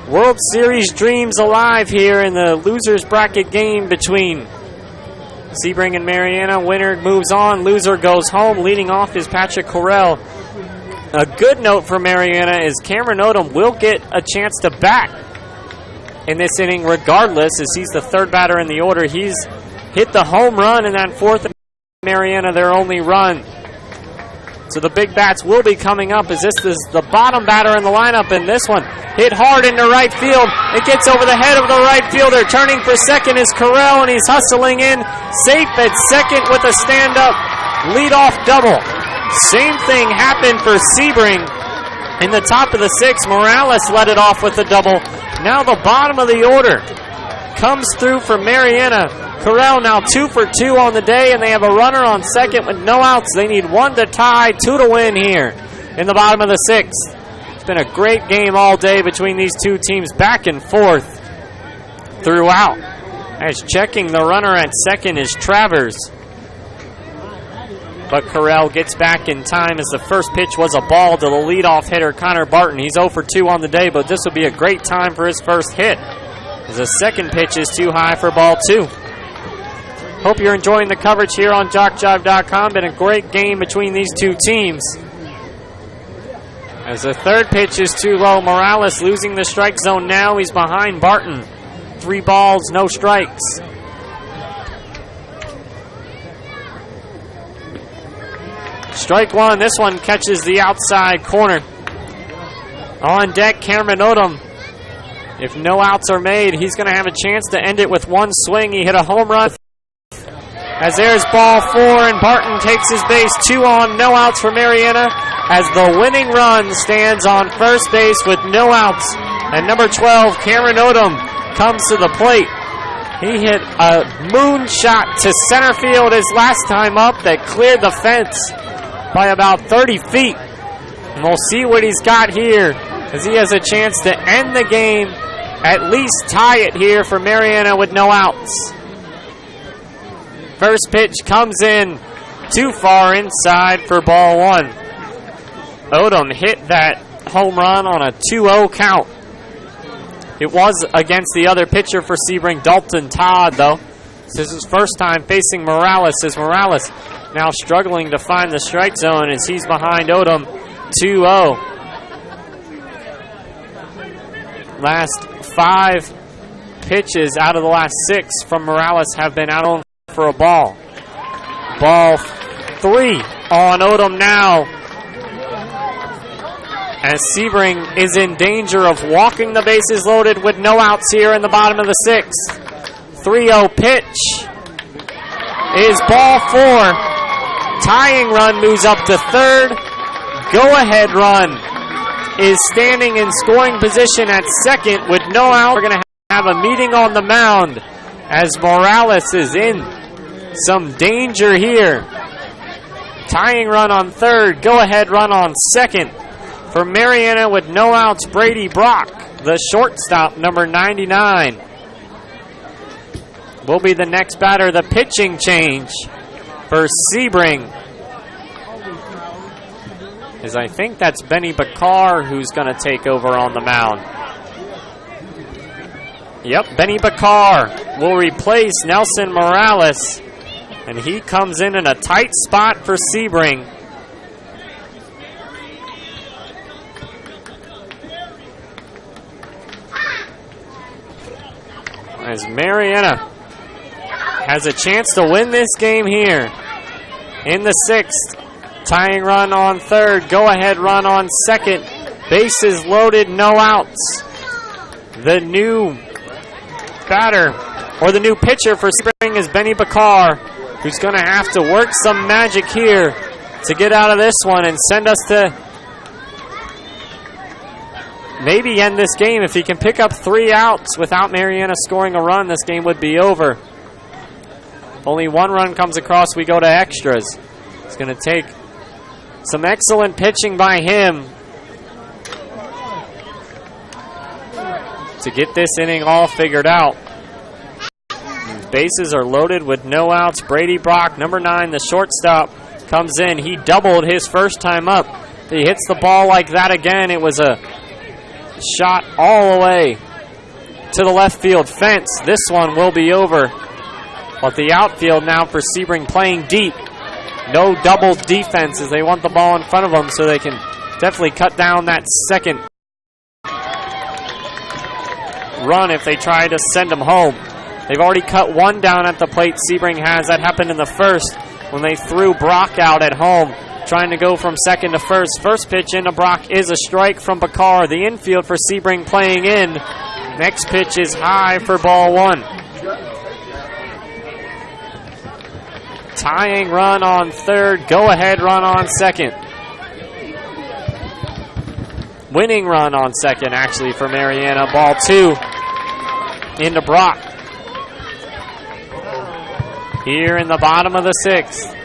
World Series dreams alive here in the losers bracket game between Sebring and Mariana. Winner moves on, loser goes home. Leading off is Patrick Carell. A good note for Mariana is Cameron Odom will get a chance to bat in this inning regardless, as he's the 3rd batter in the order. He's hit the home run in that 4th. Mariana their only run. So the big bats will be coming up, as this is the bottom batter in the lineup, and this one hit hard into right field. It gets over the head of the right fielder. Turning for second is Carell, and he's hustling in. Safe at second with a stand-up leadoff double. Same thing happened for Sebring in the top of the 6th. Morales led it off with a double. Now the bottom of the order comes through for Mariana. Carell now 2 for 2 on the day, and they have a runner on second with no outs. They need 1 to tie, 2 to win here in the bottom of the 6th. It's been a great game all day between these two teams, back and forth throughout. As checking the runner at second is Travers. But Carell gets back in time, as the first pitch was a ball to the leadoff hitter, Connor Barton. He's 0 for 2 on the day, but this will be a great time for his first hit, as the second pitch is too high for ball 2. Hope you're enjoying the coverage here on JockJive.com. Been a great game between these two teams. As the third pitch is too low, Morales losing the strike zone now. He's behind Barton. 3 balls, no strikes. Strike 1. This one catches the outside corner. On deck, Cameron Odom. If no outs are made, he's going to have a chance to end it with 1 swing. He hit a home run. As there's ball 4, and Barton takes his base. 2 on, no outs for Mariana, as the winning run stands on first base with no outs. And number 12, Cameron Odom, comes to the plate. He hit a moonshot to center field his last time up that cleared the fence by about 30 feet. And we'll see what he's got here, as he has a chance to end the game, at least tie it here for Mariana with no outs. First pitch comes in too far inside for ball 1. Odom hit that home run on a 2-0 count. It was against the other pitcher for Sebring, Dalton Todd, though. This is his first time facing Morales, as Morales now struggling to find the strike zone as he's behind Odom 2-0. Last 5 pitches out of the last 6 from Morales have been out on for a ball. Ball 3 on Odom now, as Sebring is in danger of walking the bases loaded with no outs here in the bottom of the 6th. 3-0 pitch is ball 4. Tying run moves up to third. Go-ahead run is standing in scoring position at second with no out. We're going to have a meeting on the mound as Morales is in some danger here. Tying run on third, go-ahead run on second. For Marianna with no outs, Brodie Brock, the shortstop, number 99. Will be the next batter. The pitching change for Sebring, as I think that's Benny Bakar who's going to take over on the mound. Yep, Benny Bakar will replace Nelson Morales, and he comes in a tight spot for Sebring. As Marianna has a chance to win this game here in the sixth. Tying run on third, go-ahead run on second. Bases loaded, no outs. The new batter, or the new pitcher for Sebring, is Benny Bakar, who's going to have to work some magic here to get out of this one and send us to maybe end this game. If he can pick up 3 outs without Marianna scoring a run, this game would be over. Only 1 run comes across, we go to extras. It's going to take some excellent pitching by him to get this inning all figured out. Bases are loaded with no outs. Brodie Brock, number 9, the shortstop, comes in. He doubled his first time up. He hits the ball like that again. It was a shot all the way to the left field fence. This one will be over. But the outfield now for Sebring playing deep. No double defense as they want the ball in front of them so they can definitely cut down that second run if they try to send them home. They've already cut 1 down at the plate. Sebring has. That happened in the first when they threw Brock out at home, trying to go from second to first. First pitch into Brock is a strike from Bakar. The infield for Sebring playing in. Next pitch is high for ball 1. Tying run on third, go-ahead run on second. Winning run on second, actually, for Marianna. Ball 2 into Brock. Here in the bottom of the 6th.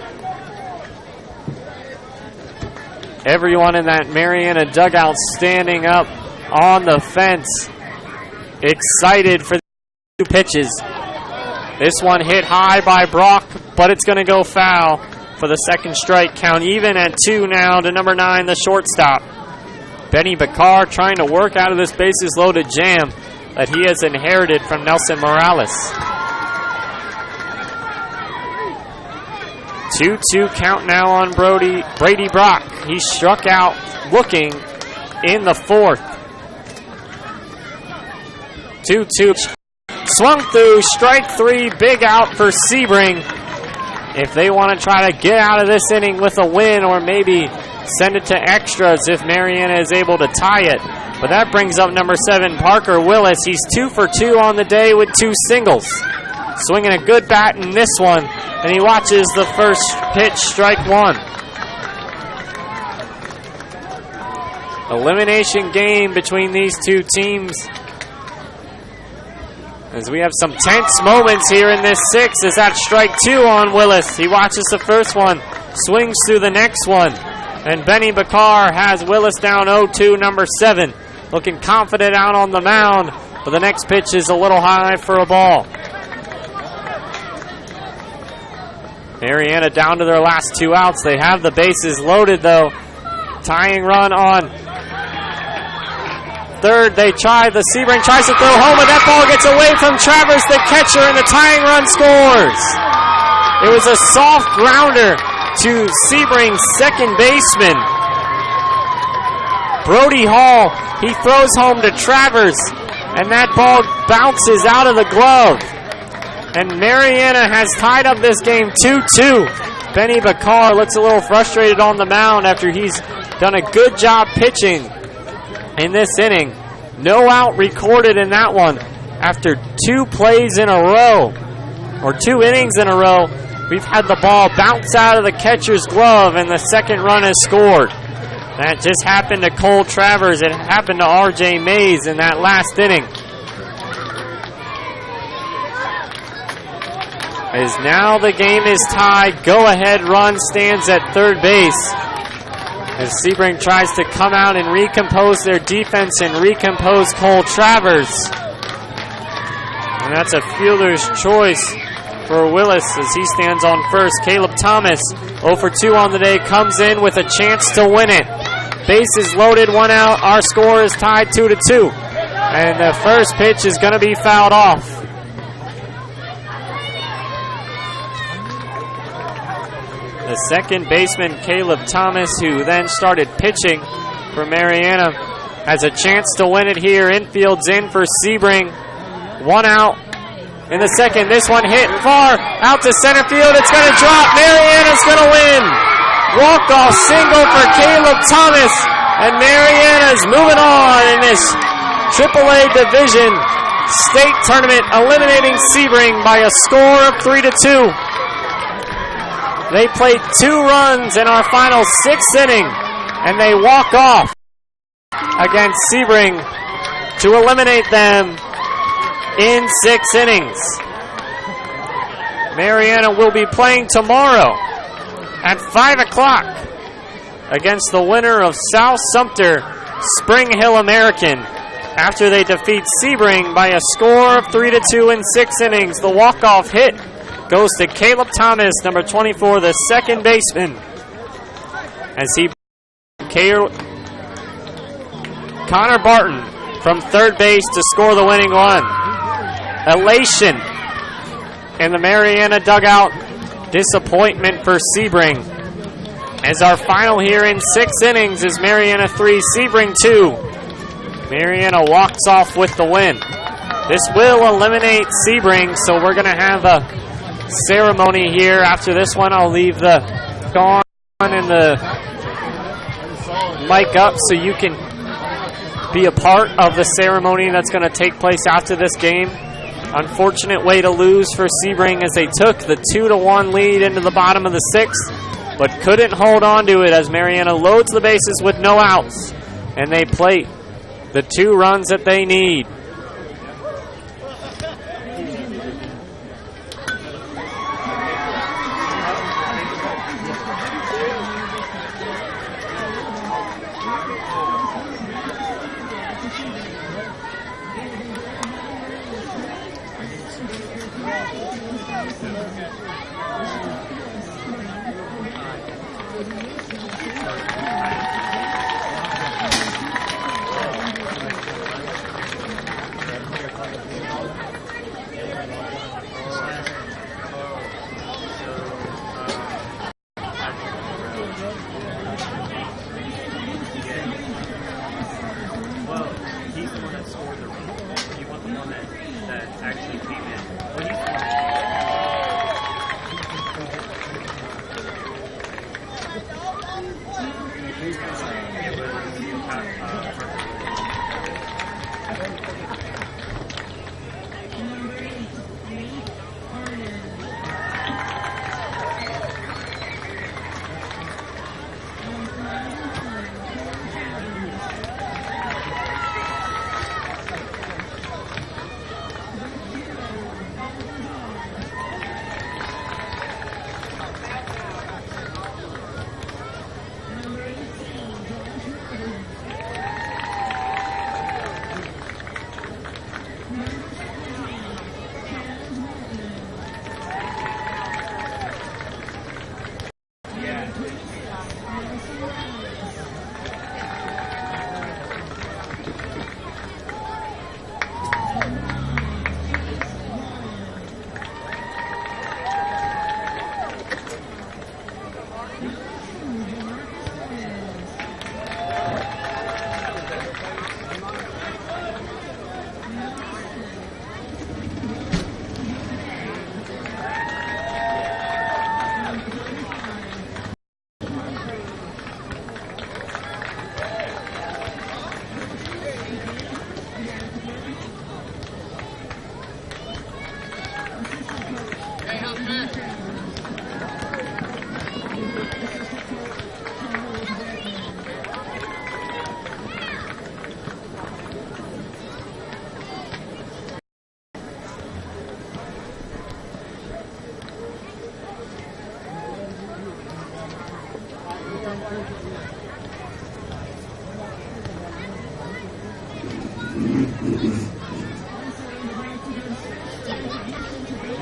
Everyone in that Marianna dugout standing up on the fence, excited for the 2 pitches. This one hit high by Brock, but it's going to go foul for the second strike count. Even at 2 now to number 9, the shortstop. Benny Bakar trying to work out of this bases loaded jam that he has inherited from Nelson Morales. 2-2 count now on Brodie Brock. He struck out looking in the 4th. 2-2. Swung through, strike 3, big out for Sebring. If they want to try to get out of this inning with a win, or maybe send it to extras if Marianna is able to tie it. But that brings up number 7, Parker Willis. He's 2 for 2 on the day with 2 singles. Swinging a good bat in this one, and he watches the first pitch, strike 1. Elimination game between these 2 teams, as we have some tense moments here in this 6th. Is that strike 2 on Willis? He watches the first one, swings through the next one, and Benny Bakar has Willis down 0-2, number 7. Looking confident out on the mound, but the next pitch is a little high for a ball. Marianna down to their last 2 outs. They have the bases loaded, though. Tying run on third. They try. The Sebring tries to throw home, but that ball gets away from Travers, the catcher, and the tying run scores. It was a soft grounder to Sebring's second baseman, Brody Hall. He throws home to Travers, and that ball bounces out of the glove. And Marianna has tied up this game 2-2. Benny Bakar looks a little frustrated on the mound after he's done a good job pitching in this inning. No out recorded in that one after 2 plays in a row, or 2 innings in a row. We've had the ball bounce out of the catcher's glove, and the second run is scored. That just happened to Cole Travers. It happened to R.J. Mays in that last inning. As now the game is tied. Go-ahead run stands at third base. As Sebring tries to come out and recompose their defense and recompose Cole Travers. And that's a fielder's choice for Willis as he stands on first. Caleb Thomas, 0 for 2 on the day, comes in with a chance to win it. Bases loaded, 1 out. Our score is tied 2-2. And the first pitch is going to be fouled off. The second baseman, Caleb Thomas, who then started pitching for Marianna, has a chance to win it here. Infield's in for Sebring. 1 out in the second. This one hit far out to center field. It's going to drop. Marianna's going to win. Walk-off single for Caleb Thomas. And Marianna's moving on in this AAA Division State Tournament, eliminating Sebring by a score of 3-2. They played 2 runs in our final 6th inning, and they walk off against Sebring to eliminate them in 6 innings. Marianna will be playing tomorrow at 5 o'clock against the winner of South Sumter Spring Hill American after they defeat Sebring by a score of 3-2 in 6 innings. The walk-off hit goes to Caleb Thomas, number 24, the second baseman, as he Connor Barton from third base to score the winning run. Elation in the Marianna dugout. Disappointment for Sebring. As our final here in 6 innings is Marianna 3, Sebring 2. Marianna walks off with the win. This will eliminate Sebring, so we're going to have a ceremony here. After this one, I'll leave the gong and the mic up so you can be a part of the ceremony that's going to take place after this game. Unfortunate way to lose for Sebring as they took the 2-1 lead into the bottom of the 6th, but couldn't hold on to it as Marianna loads the bases with no outs, and they plate the 2 runs that they need.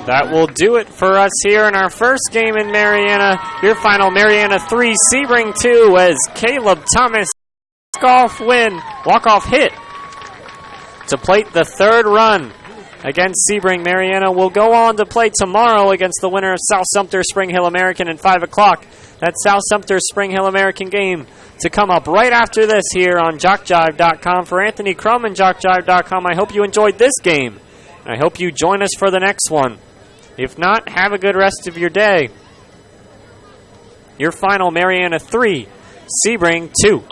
That will do it for us here in our first game in Marianna. Your final, Marianna 3, Sebring 2, as Caleb Thomas walk-off hit to plate the third run against Sebring. Marianna will go on to play tomorrow against the winner of South Sumter Spring Hill American at 5 o'clock. That South Sumter Spring Hill American game to come up right after this here on JockJive.com. For Anthony Crum and JockJive.com, I hope you enjoyed this game. And I hope you join us for the next one. If not, have a good rest of your day. Your final, Marianna 3, Sebring 2.